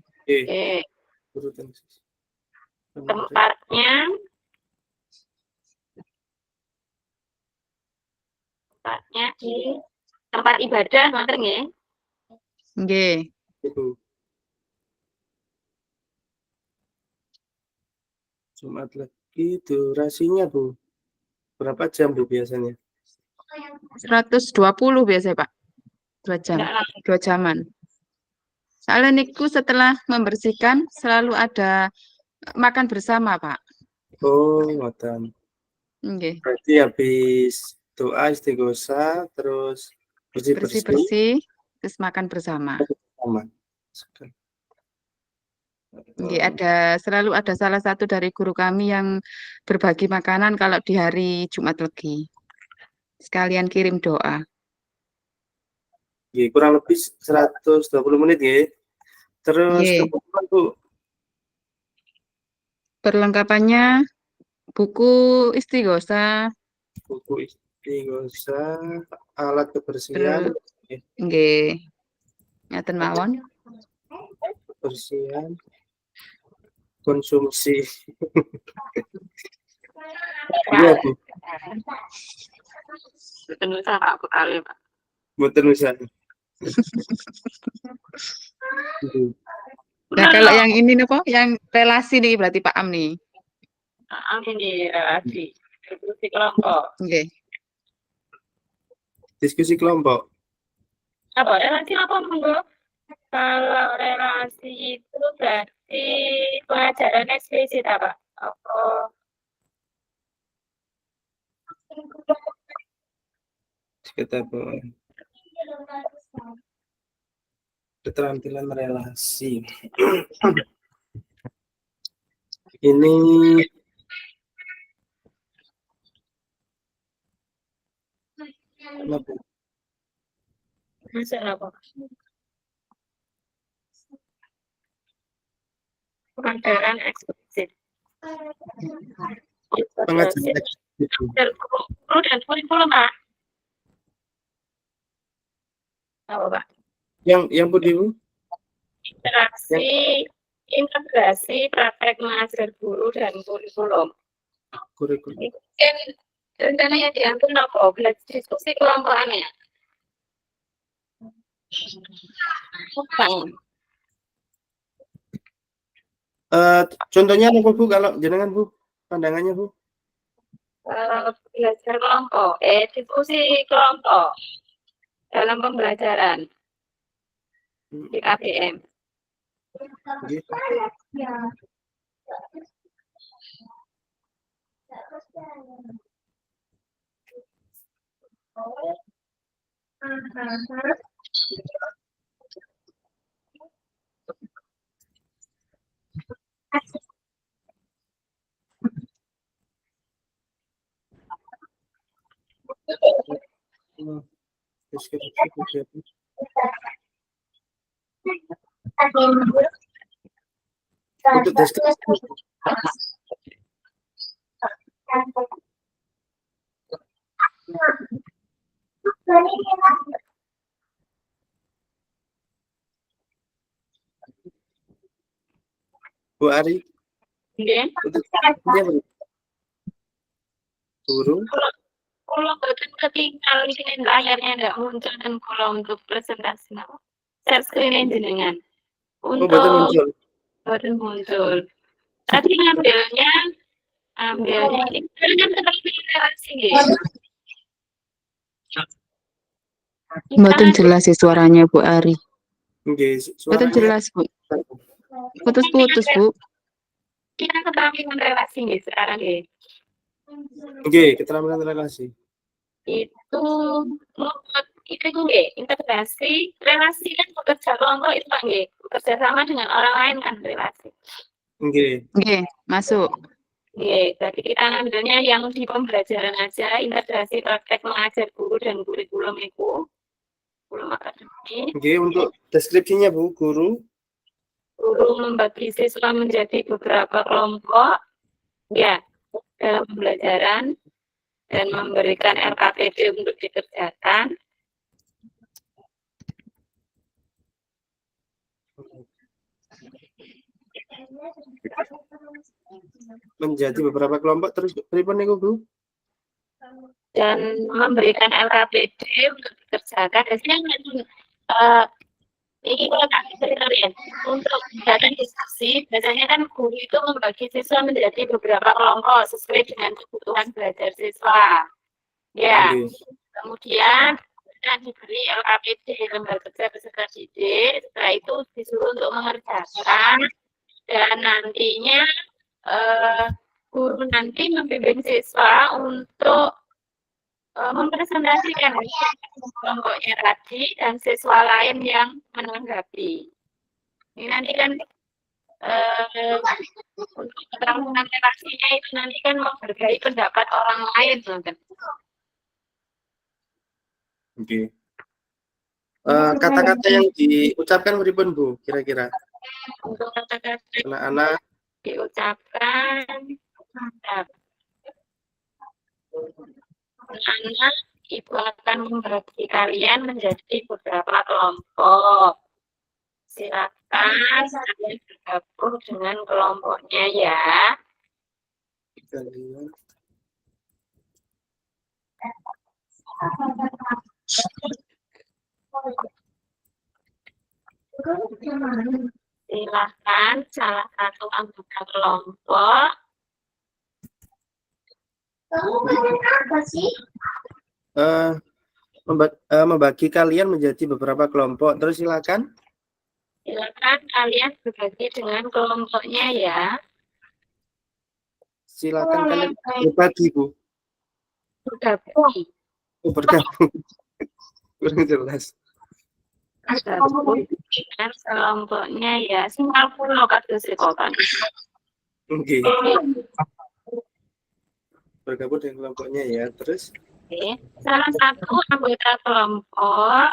A: Guru dan siswa.
D: Tempatnya di tempat ibadah, ngoten nggih.
B: Nggih.
A: Ibu. Jumat Legi durasinya Bu. Berapa jam Bu biasanya?
B: 120 biasanya, Pak. 2 jam.
D: Enggak lama.
B: 2 jaman. Soalnya niku setelah membersihkan selalu ada makan bersama, Pak.
A: Oh, ngoten.
B: Nggih.
A: Berarti habis doa istighosa terus bersih-bersih
B: Bersih-bersih terus makan bersama.
A: sama.
B: Nggih, selalu ada salah satu dari guru kami yang berbagi makanan kalau di hari Jumat Legi. Sekalian kirim doa.
A: Nggih, kurang lebih 120 menit nggih. Terus
B: Nggih.
A: kebutuhan Bu,
B: Perlengkapannya buku istighosa,
A: buku istighosa, alat kebersihan,
B: nggih. Ngaten mawon.
A: kebersihan, konsumsi. Iya Bu,
D: Mboten usah Pak bekale, Pak.
A: mboten usah.
B: Nah, kalau yang ini nih, Pak, yang relasi nih berarti Pak Am nih.
D: Ini relasi. Diskusi kelompok.
B: Nggih.
A: Diskusi kelompok.
D: Apa relasi apa monggo? Kalau relasi itu berarti pengajaran eksplisit apa? Apa?
A: Kita keterampilan relasi. Ini apa?
D: Masalah apa? Pengajaran eksplisit.
A: Pengajaran eksplisit.
D: Guru dan kurikulum Pak. Apa Pak?
A: Yang Bu Dewi?
D: Integrasi praktek mengajar guru dan kurikulum.
A: Kurikulum.
D: Rencananya diambil apa? Belajar diskusi kelompokannya.
A: Contohnya apa Bu kalau jenengan Bu? Pandangannya Bu?
D: Belajar kelompok, diskusi kelompok dalam pembelajaran di KBM.
A: Untuk deskripsi. Bu Ari, untuk dia guru.
D: Kalau betul ketinggal ini layarnya tidak muncul dan kalau untuk presentasi, share screen jenengan. Untuk baru muncul. Tadi ambilnya ini kan terlalu relasi gitu.
B: Mboten jelas sih suaranya Bu Ari. Mboten jelas Bu. Putus-putus Bu.
D: Kita keterampilan relasi nih sekarang nih.
A: Oke, keterampilan relasi.
D: Itu nggih, integrasi relasi kan bekerja kelompok itu Pak nggih, bekerja sama dengan orang lain kan relasi.
B: Nggih, masuk.
D: Nggih, jadi kita ngambilnya yang di pembelajaran aja, integrasi praktek mengajar guru dan kurikulum itu. Kurikulum akademik.
A: Oke, untuk deskripsinya Bu, guru
D: Membagi siswa menjadi beberapa kelompok, ya, dalam pembelajaran dan memberikan LKPD untuk dikerjakan.
A: Menjadi beberapa kelompok terus pripun niku Bu?
D: Dan memberikan LKPD untuk dikerjakan. Biasanya ini kalau tak diceritain untuk kegiatan diskusi, biasanya kan guru itu membagi siswa menjadi beberapa kelompok sesuai dengan kebutuhan belajar siswa. Ya,
A: Oke.
D: kemudian kita diberi LKPD, lembar kerja peserta didik. Setelah itu disuruh untuk mengerjakan dan nantinya guru nanti membimbing siswa untuk mempresentasikan kelompoknya tadi dan siswa lain yang menanggapi. Ini nanti kan untuk keterangan interaksinya itu nanti kan menghargai pendapat orang lain.
A: Oke. Kata-kata yang diucapkan pripun Bu kira-kira?
D: Untuk kata-kata
A: Anak-anak
D: diucapkan, anak ibu akan membagi kalian menjadi beberapa kelompok. Silakan kalian bergabung dengan kelompoknya ya.
A: kalian
D: Silakan salah satu anggota kelompok
E: Apa sih?
A: membagi kalian menjadi beberapa kelompok. Terus silakan.
D: silakan kalian berbagi dengan kelompoknya ya.
A: Silakan kalian berbagi Bu.
D: Bergabung.
A: Bergabung. Kurang jelas.
D: Bergabung dengan kelompoknya ya. Singkal pulau kados kokan.
A: Oke. Bergabung dengan kelompoknya ya. Terus
D: Oke. Salah satu anggota kelompok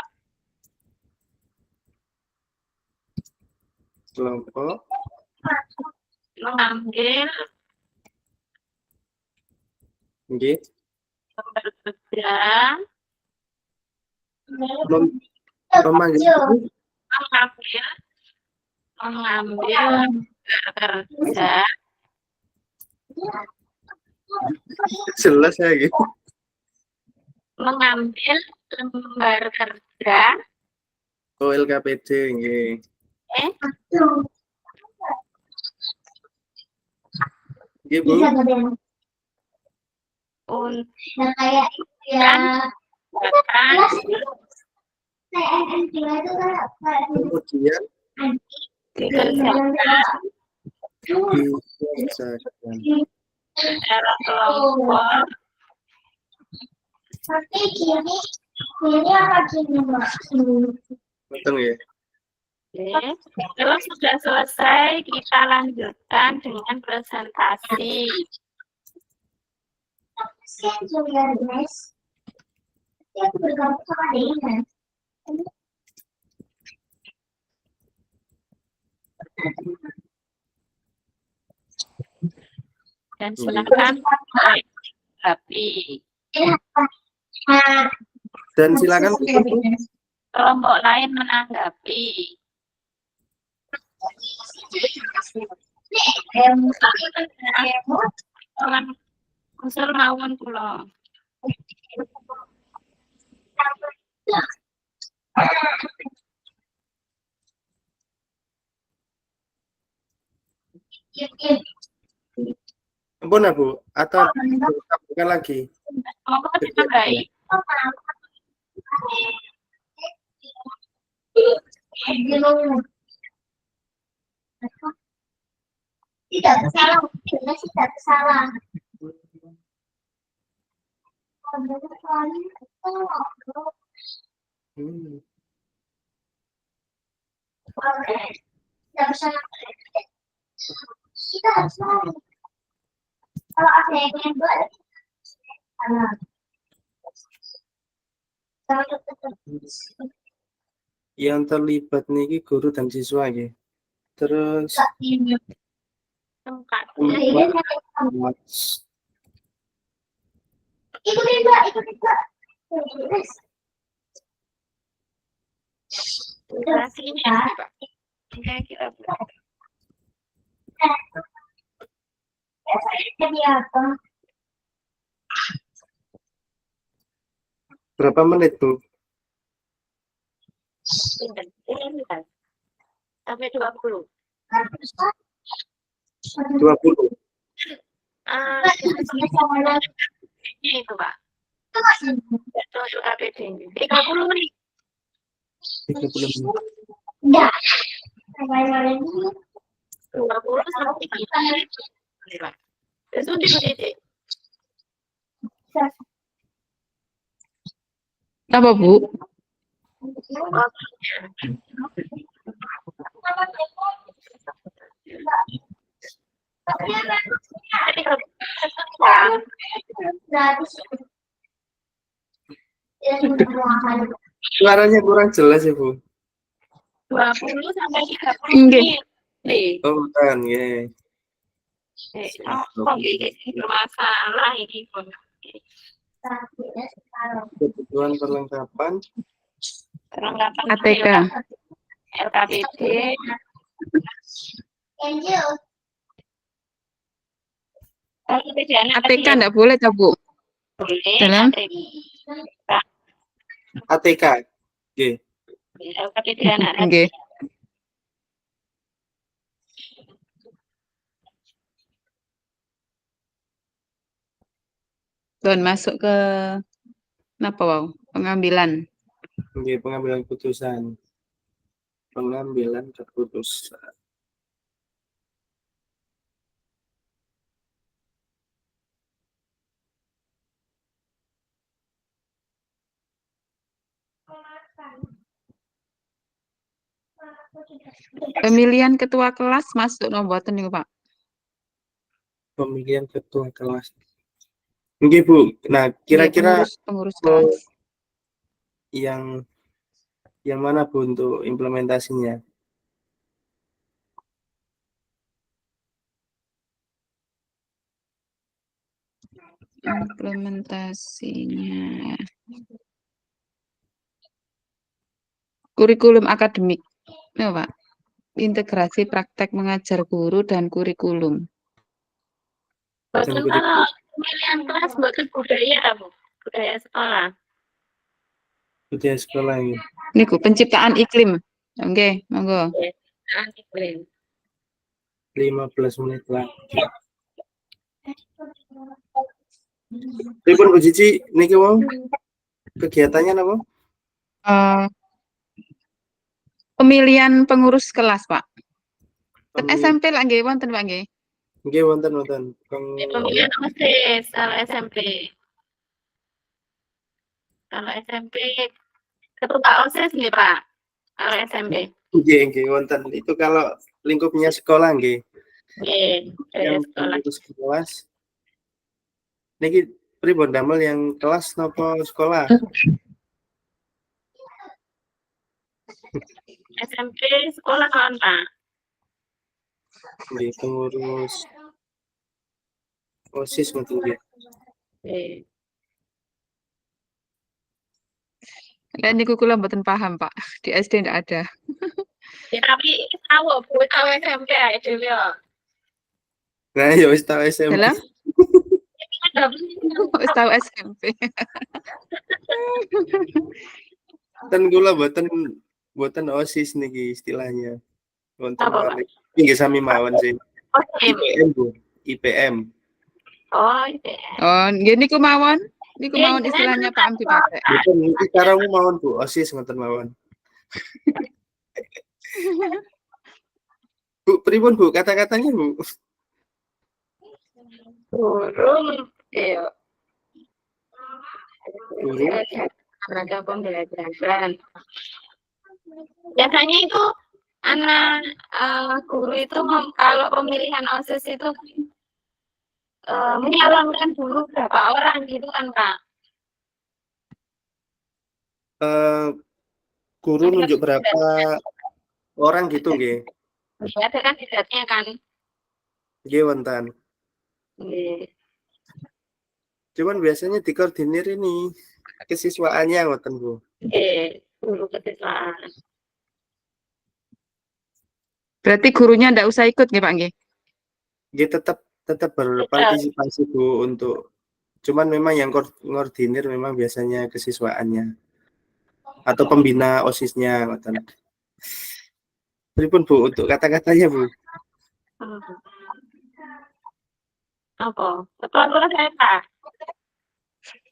D: mengambil
A: oke.
D: lembar kerja,
A: Memanggil
D: mengambil lembar kerja,
A: jelas ya gitu.
D: mengambil lembar kerja,
A: Oh, LKPD nggih. Nggih Bu.
D: untuk
E: kayak ya
D: bahkan
A: Kemudian
D: dikerjakan
A: dikerjakan.
D: secara kelompok
E: tapi gini apa gini Mbak?
A: Betul ya.
D: Oke. Terus sudah selesai, kita lanjutkan dengan presentasi.
E: Saya juga guys. Saya bergabung sama Dina.
D: Dan silakan menanggapi.
A: Dan silakan
D: Kelompok lain menanggapi. Unsur mawon kula.
A: ampun Bu atau bukan lagi.
D: Monggo ditambahi.
E: Tidak bersalah, tidak bersalah. Tidak bersalah. Kita harus lari. Kalau ada yang buat,
A: yang terlibat niki guru dan siswa ya. Terus
E: ikutin Mbak.
D: Durasinya Pak. Kira-kira
E: Jadi apa?
A: Berapa menit, Bu?
D: Sampai 20.
A: 20.
D: Itu Pak. Itu APD. 30 menit.
A: 30 menit.
E: Enggak. Sampai
D: 20 sampai 30 menit. Itu titik.
B: Apa, Bu?
E: gratis. Ya,
A: Suaranya kurang jelas ya, Bu.
D: 20 sampai 30
B: Nggih.
D: menit.
A: Oh, bukan, ya.
D: Kok ini bermasalah ini pun.
A: Kebutuhan perlengkapan
D: Perlengkapan
B: ATK.
D: LKPD.
E: Angel.
D: LKPD anak
B: ATK enggak boleh, ta, Bu?
D: boleh.
B: Dalam?
A: ATK. Oke.
D: LKPD anak.
B: Nggih. Don masuk ke napa wau? Pengambilan.
A: Oke, pengambilan keputusan. Pengambilan keputusan.
B: Pemilihan ketua kelas masuk no mboten niku, Pak?
A: Pemilihan ketua kelas. Oke, Bu. Nah, kira-kira
B: pengurus kelas.
A: yang mana, Bu, untuk implementasinya?
B: Implementasinya. Kurikulum akademik. Ya, Pak. Integrasi praktek mengajar guru dan kurikulum.
D: Betul kalau pemilihan kelas bukan budaya, Bu. Budaya sekolah.
A: Budaya sekolah ini.
B: Niku penciptaan iklim. Oke, monggo.
D: Iklim.
A: 15 menit lagi. Pripun Bu Cici niki wau kegiatannya apa?
B: Pemilihan pengurus kelas, Pak. Kan
A: Pemilihan-
B: SMP lah nggih wonten, Pak nggih.
A: Nggih, wonten.
D: Pemilihan OSIS kalau SMP. Kalau SMP ketua OSIS nih Pak. Kalau SMP.
A: Nggih, wonten. Itu kalau lingkupnya sekolah nggih.
D: Oke,
A: Yang
D: sekolah.
A: pengurus kelas. Niki pripun damel yang kelas napa sekolah?
D: SMP sekolah kawan Pak.
A: Nggih, pengurus OSIS mungkin nggih.
D: Oke.
B: Dan niku kula mboten paham, Pak. Di SD ndak ada.
D: Ya tapi tahu Bu, tahu SMP aja dulu ya.
A: Nah, ya wis tau SMP.
B: Dalam? Wis tahu SMP.
A: Ten kula boten OSIS niki istilahnya. Wonten
D: Apa, Pak?
A: malih. Nggih sami mawon sih.
D: OSIS.
A: IPM, Bu. IPM.
D: Oh, itu.
B: Oh, nggih niku mawon. Niku mawon istilahnya Pak Am dipakai.
A: Boten niki karamu mawon, Bu. OSIS ngoten mawon. Bu, pripun Bu kata-katanya, Bu?
D: Burung. Iya.
A: Burung.
D: Ada pembelajaran. Biasanya itu anak guru itu kalau pemilihan OSIS itu menyalonkan guru berapa orang gitu kan Pak?
A: Guru nunjuk berapa orang gitu nggih.
D: Ada kandidatnya kan?
A: Nggih wonten.
D: Nggih.
A: Cuman biasanya dikoordinir ini kesiswaannya ngoten, Bu.
D: Nggih, guru kesiswaan.
B: Berarti gurunya ndak usah ikut nggih, Pak nggih.
A: Dia tetap berpartisipasi Bu untuk cuman memang yang ngordinir memang biasanya kesiswaannya atau pembina OSIS-nya ngoten. Pripun Bu untuk kata-katanya Bu?
D: Apa? Ketua kelas apa?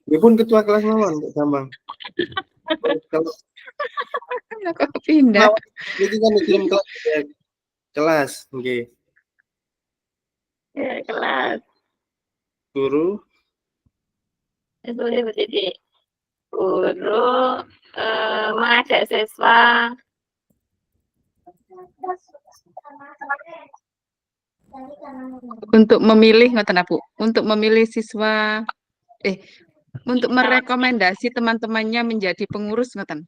A: Pripun ketua kelas mawon Kak Bambang. Kalau
B: Kok pindah?
A: niki kan dikirim kelas nggih.
D: Ya, kelas.
A: Guru
D: Itu jadi guru mengajak siswa
B: Untuk memilih ngoten Bu. Untuk memilih siswa untuk merekomendasi teman-temannya menjadi pengurus ngoten.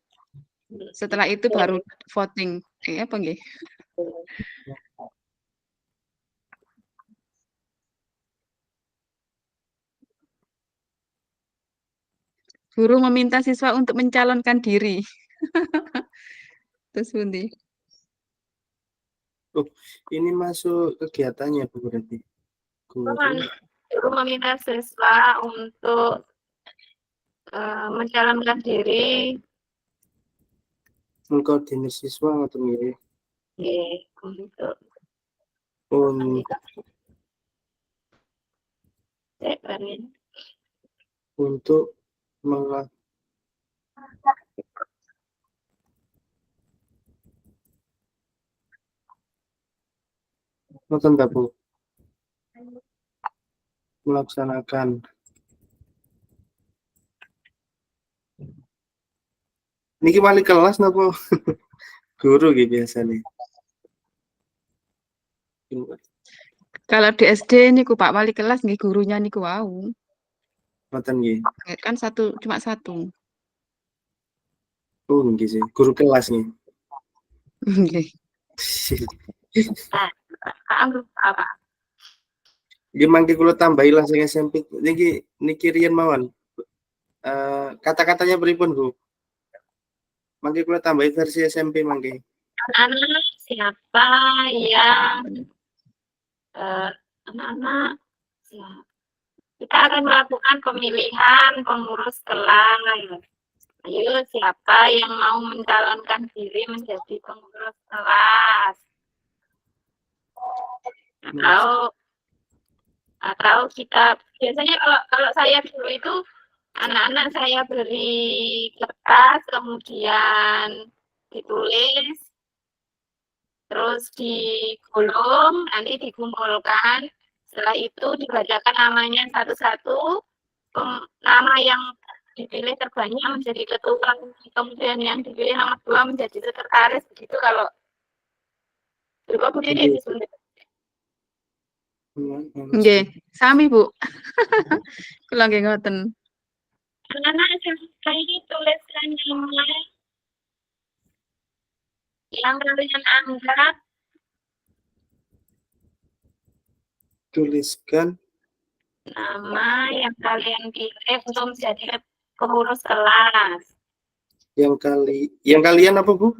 B: Setelah itu baru voting. Apa nggih? Guru meminta siswa untuk mencalonkan diri. Terus pundi?
A: ini masuk kegiatannya Bu berarti. Guru
D: guru meminta siswa untuk mencalonkan diri.
A: mengkoordinir siswa ngoten nggih.
D: Untuk
A: Untuk menga ngoten ta Bu? Melaksanakan niki wali kelas napa guru nggih biasane.
B: Kalau di SD niku Pak wali kelas nggih gurunya niku wau.
A: Ngoten nggih.
B: Kan cuma satu.
A: Oh nggih sih, guru kelas nggih.
B: Nggih.
D: apa?
A: Nggih mangke kula tambahi langsung SMP. Niki riyen mawon. Kata-katanya pripun Bu? Mangke kula tambahi versi SMP mangke.
D: Anak-anak siapa yang anak-anak siapa? Kita akan melakukan pemilihan pengurus kelas. Ayo siapa yang mau mencalonkan diri menjadi pengurus kelas? Atau kita biasanya kalau saya dulu itu anak-anak saya beri kertas kemudian ditulis terus digulung nanti dikumpulkan setelah itu dibacakan namanya satu-satu nama yang dipilih terbanyak menjadi ketua kemudian yang dipilih nomor 2 menjadi sekretaris begitu kalau dulu Bu Didi
B: Nggih, sami Bu. Kula nggih ngoten.
D: anak-anak saya tuliskan nama yang kalian anggap
A: Tuliskan
D: nama yang kalian pilih untuk menjadi pengurus kelas.
A: yang kalian apa Bu?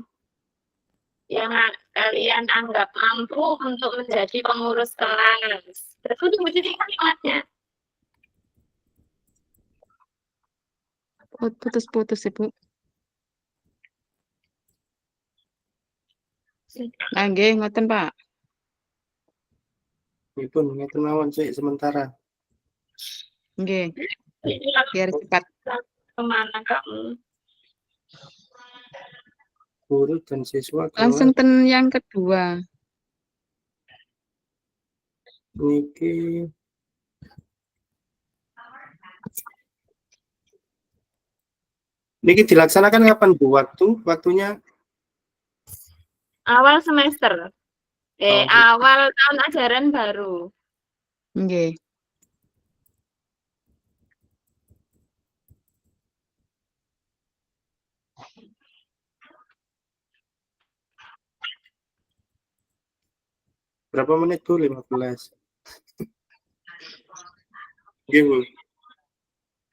D: Yang kalian anggap mampu untuk menjadi pengurus kelas. Terus menjadi kalimatnya.
B: Putus-putus Ibu. Nggih, ngoten Pak.
A: Ipun ngeten mawon sik sementara.
B: Nggih. Biar cepat.
D: Kemana kamu?
A: Guru dan siswa
B: Langsung ten yang kedua.
A: Niki dilaksanakan kapan Bu? Waktunya
D: awal semester. Awal tahun ajaran baru.
B: Nggih.
A: berapa menit Bu? 15. Nggih Bu.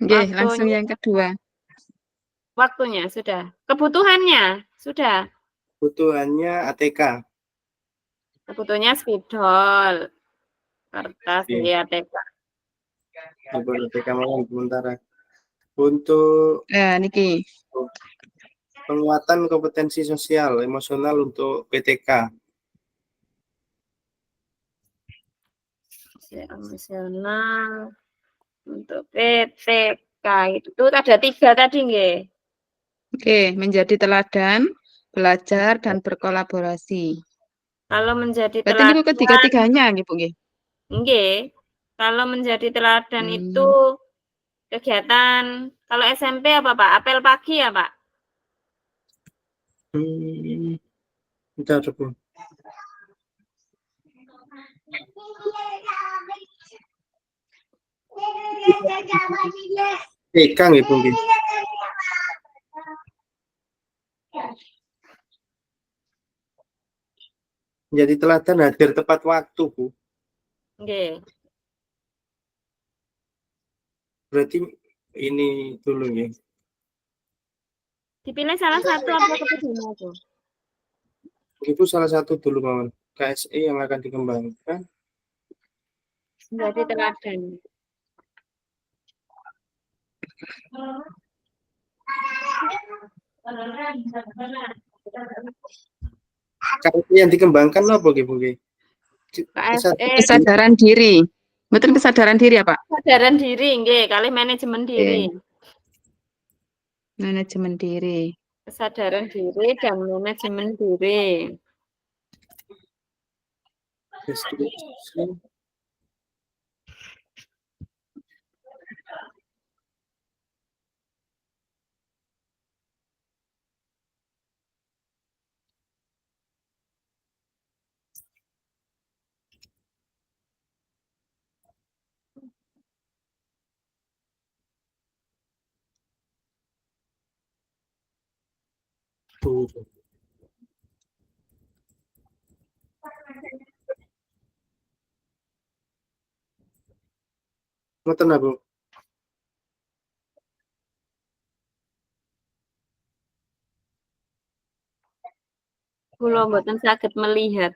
B: Nggih, langsung yang kedua.
D: Waktunya sudah. Kebutuhannya sudah.
A: Kebutuhannya ATK.
D: Kebutuhannya spidol.
F: Kertas
A: Oke.
F: nggih ATK.
A: Ibu TK mawon sementara. Untuk
B: Niki.
A: penguatan kompetensi sosial emosional untuk PTK.
F: Emosional untuk PTK itu ada 3 tadi nggih.
B: Oke, menjadi teladan, belajar dan berkolaborasi.
F: Kalau menjadi
B: Berarti niku
F: teladan
B: ketiga-tiganya nggih, Bu nggih.
F: nggih. Kalau menjadi teladan itu kegiatan kalau SMP apa Pak? Apel pagi ya Pak?
A: Bentar, Bu. TK nggih, Bu nggih. Menjadi teladan hadir tepat waktu, Bu.
F: Nggih.
A: Berarti ini dulu nggih.
F: Dipilih salah satu apa ketiganya itu?
A: Itu salah satu dulu mawon. KSE yang akan dikembangkan.
F: Menjadi teladan.
A: KSE yang dikembangkan apa nggih, Bu nggih?
B: Kesadaran diri. Betul kesadaran diri ya, Pak?
F: Kesadaran diri nggih, kali manajemen diri.
B: Manajemen diri.
F: Kesadaran diri dan manajemen diri.
A: Ngoten, Bu.
F: Kula mboten saged melihat.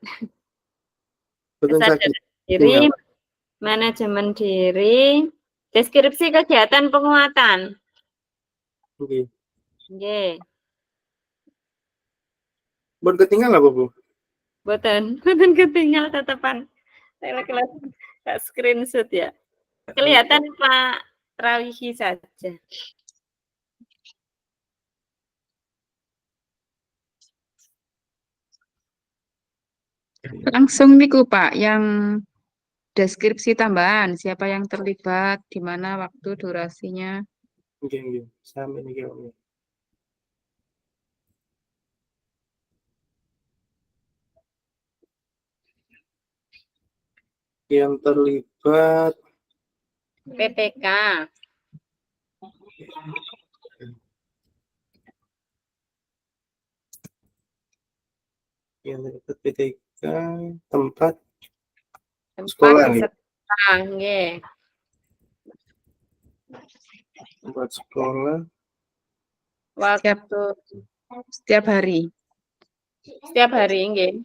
A: Betul sakit.
F: Kesadaran diri, manajemen diri, deskripsi kegiatan penguatan.
A: Nggih.
F: Nggih.
A: Bon ketinggal apa, Bu?
F: Mboten ketinggal tetepan. Saya kelas screenshot ya. Kelihatan Pak Rawihi saja.
B: Langsung niku Pak, yang deskripsi tambahan, siapa yang terlibat, di mana waktu, durasinya.
A: Nggih. Sami niki, Om. Yang terlibat
F: PTK.
A: Yang terlibat PTK tempat sekolah nggih.
F: Nggih.
A: Tempat sekolah.
F: Waktu
B: Setiap hari.
F: setiap hari nggih.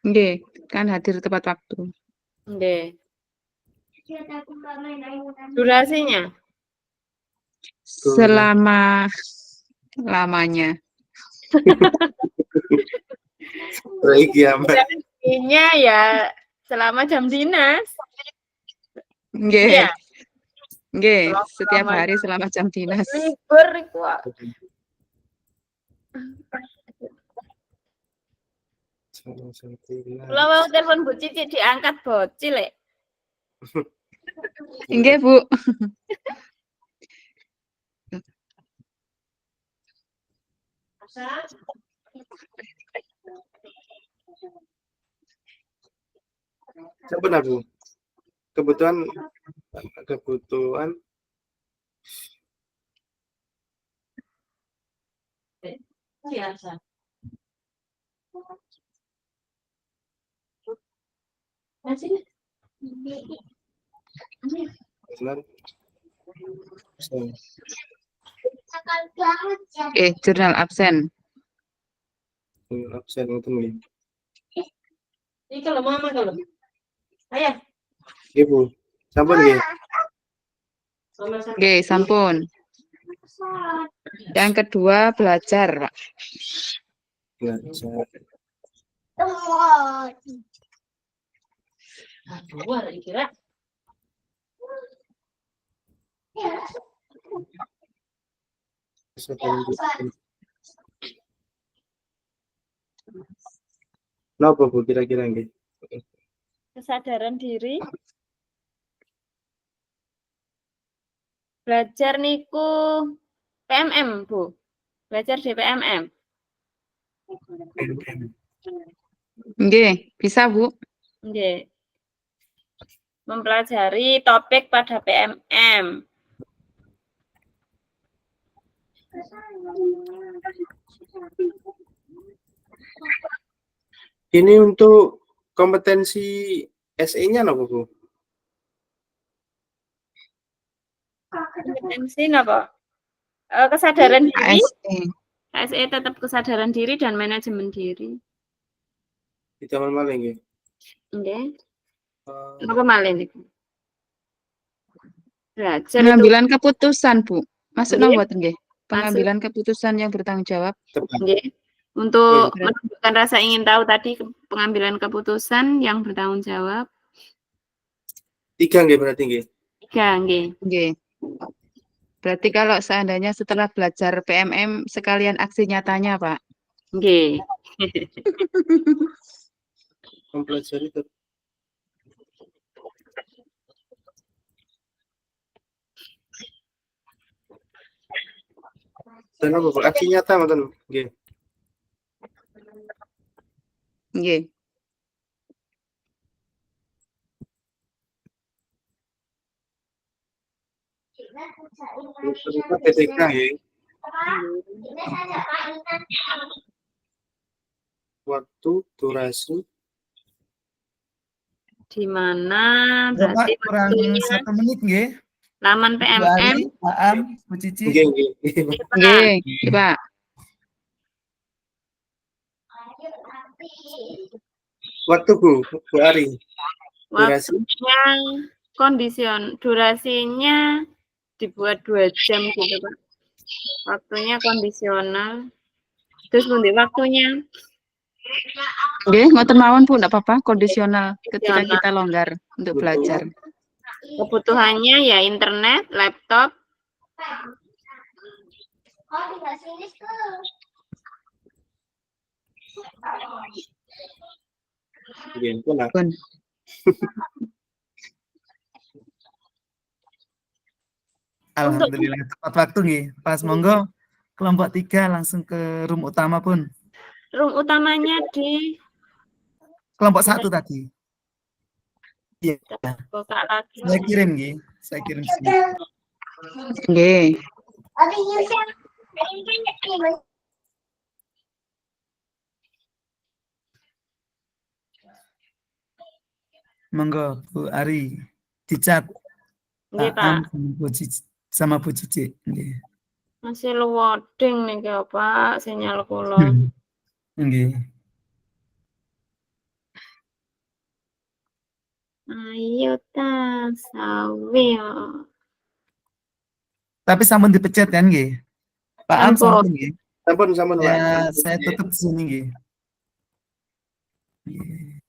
B: Nggih, kan hadir tepat waktu.
F: Nggih. Durasinya?
B: Selama-lamanya.
F: Durasinya ya selama jam dinas.
B: Nggih.
F: Iya.
B: Nggih, setiap hari selama jam dinas.
F: Libur iku. Kalau mau telepon Bu Cici diangkat bocil lek.
B: Nggih, Bu.
A: Benar, Bu. Kebutuhan
D: biasa.
B: Jurnal absen.
A: Absen itu nih.
D: Ini kalau mama kalau
A: Nggih, Bu. Sampun nggih.
B: Oke, sampun. Yang kedua belajar, Pak.
A: Belajar. Napa Bu kira-kira nggih?
F: Kesadaran diri. Belajar niku PMM, Bu. Belajar di PMM.
B: Nggih, bisa, Bu.
F: Nggih. Mempelajari topik pada PMM.
A: Ini untuk kompetensi SE-nya napa, Bu?
F: Kompetensi napa? Kesadaran diri.
B: ASE.
F: KSE tetap kesadaran diri dan manajemen diri.
A: Didamel malih nggih.
F: Nggih. Napa malih niku? Belajar itu
B: Pengambilan keputusan, Bu. Masuk
F: Nggih.
B: napa mboten nggih? Pengambilan keputusan yang bertanggung jawab.
A: Tepat.
F: nggih. Untuk
B: Iya.
F: menunjukkan rasa ingin tahu tadi pengambilan keputusan yang bertanggung jawab.
A: 3 nggih berarti nggih.
F: 3 nggih.
B: Nggih. Berarti kalau seandainya setelah belajar PMM sekalian aksi nyatanya, Pak.
F: Nggih.
A: Mempelajari dan apa Bu? Aksi nyata ngoten nggih.
B: Nggih.
A: PTK nggih. Waktu, durasi.
F: Di mana
C: Bapak
F: berarti
C: kurang
F: waktunya
C: 1 menit nggih.
F: laman
C: Bu
F: PMM.
C: Ari, Pak Am, Bu Cici.
A: Nggih, nggih.
B: Nggih, Pak.
A: Waktu Bu Ari. Durasi.
F: Waktunya durasinya dibuat 2 jam gitu, Pak. Waktunya kondisional. Terus pundi waktunya?
B: Nggih, ngoten mawon, Bu, enggak apa-apa, kondisional ketika
F: Kondisional.
B: kita longgar untuk
A: Betul.
B: belajar.
F: Kebutuhannya ya internet, laptop.
A: Nggih, pun.
B: Pun.
C: Alhamdulillah tepat waktu nggih. Pas monggo kelompok 3 langsung ke room utama pun.
F: Room utamanya di
C: Kelompok 1 tadi. Iya.
F: buka lagi.
C: Saya kirim nggih. Saya kirim sini.
B: Nggih.
C: Monggo Bu Ari dicat
F: Nggih,
C: Pak Am
F: Pak.
C: sama Bu Cici. Nggih.
F: Masih loading nih, Pak, sinyal kula.
C: Nggih.
F: Ayo ta sawi.
C: Tapi sampun dipecat kan nggih? Pak Am
F: Sampun.
C: sampun nggih.
A: Sampun, Pak.
C: Ya, saya tutup di sini nggih. Nggih.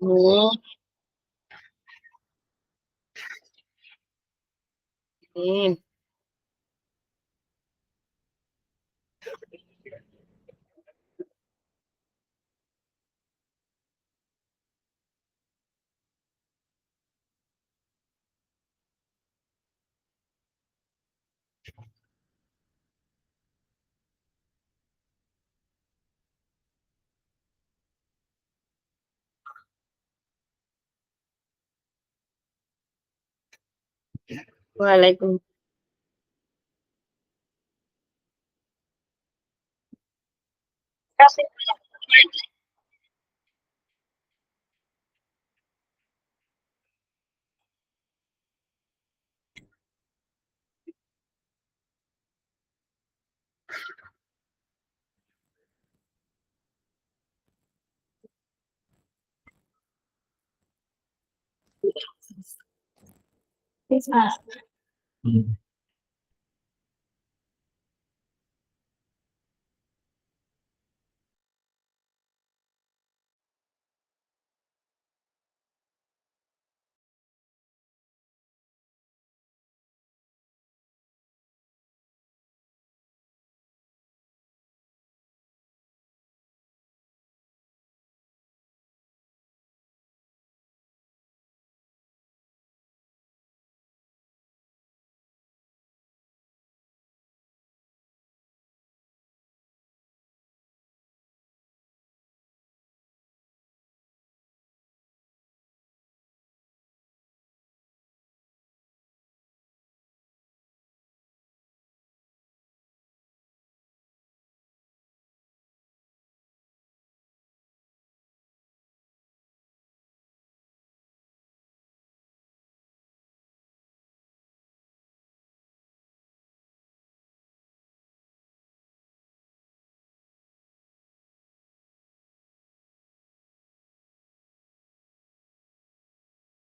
F: Bu, ini. Waalaikumsalam.
D: Bisa.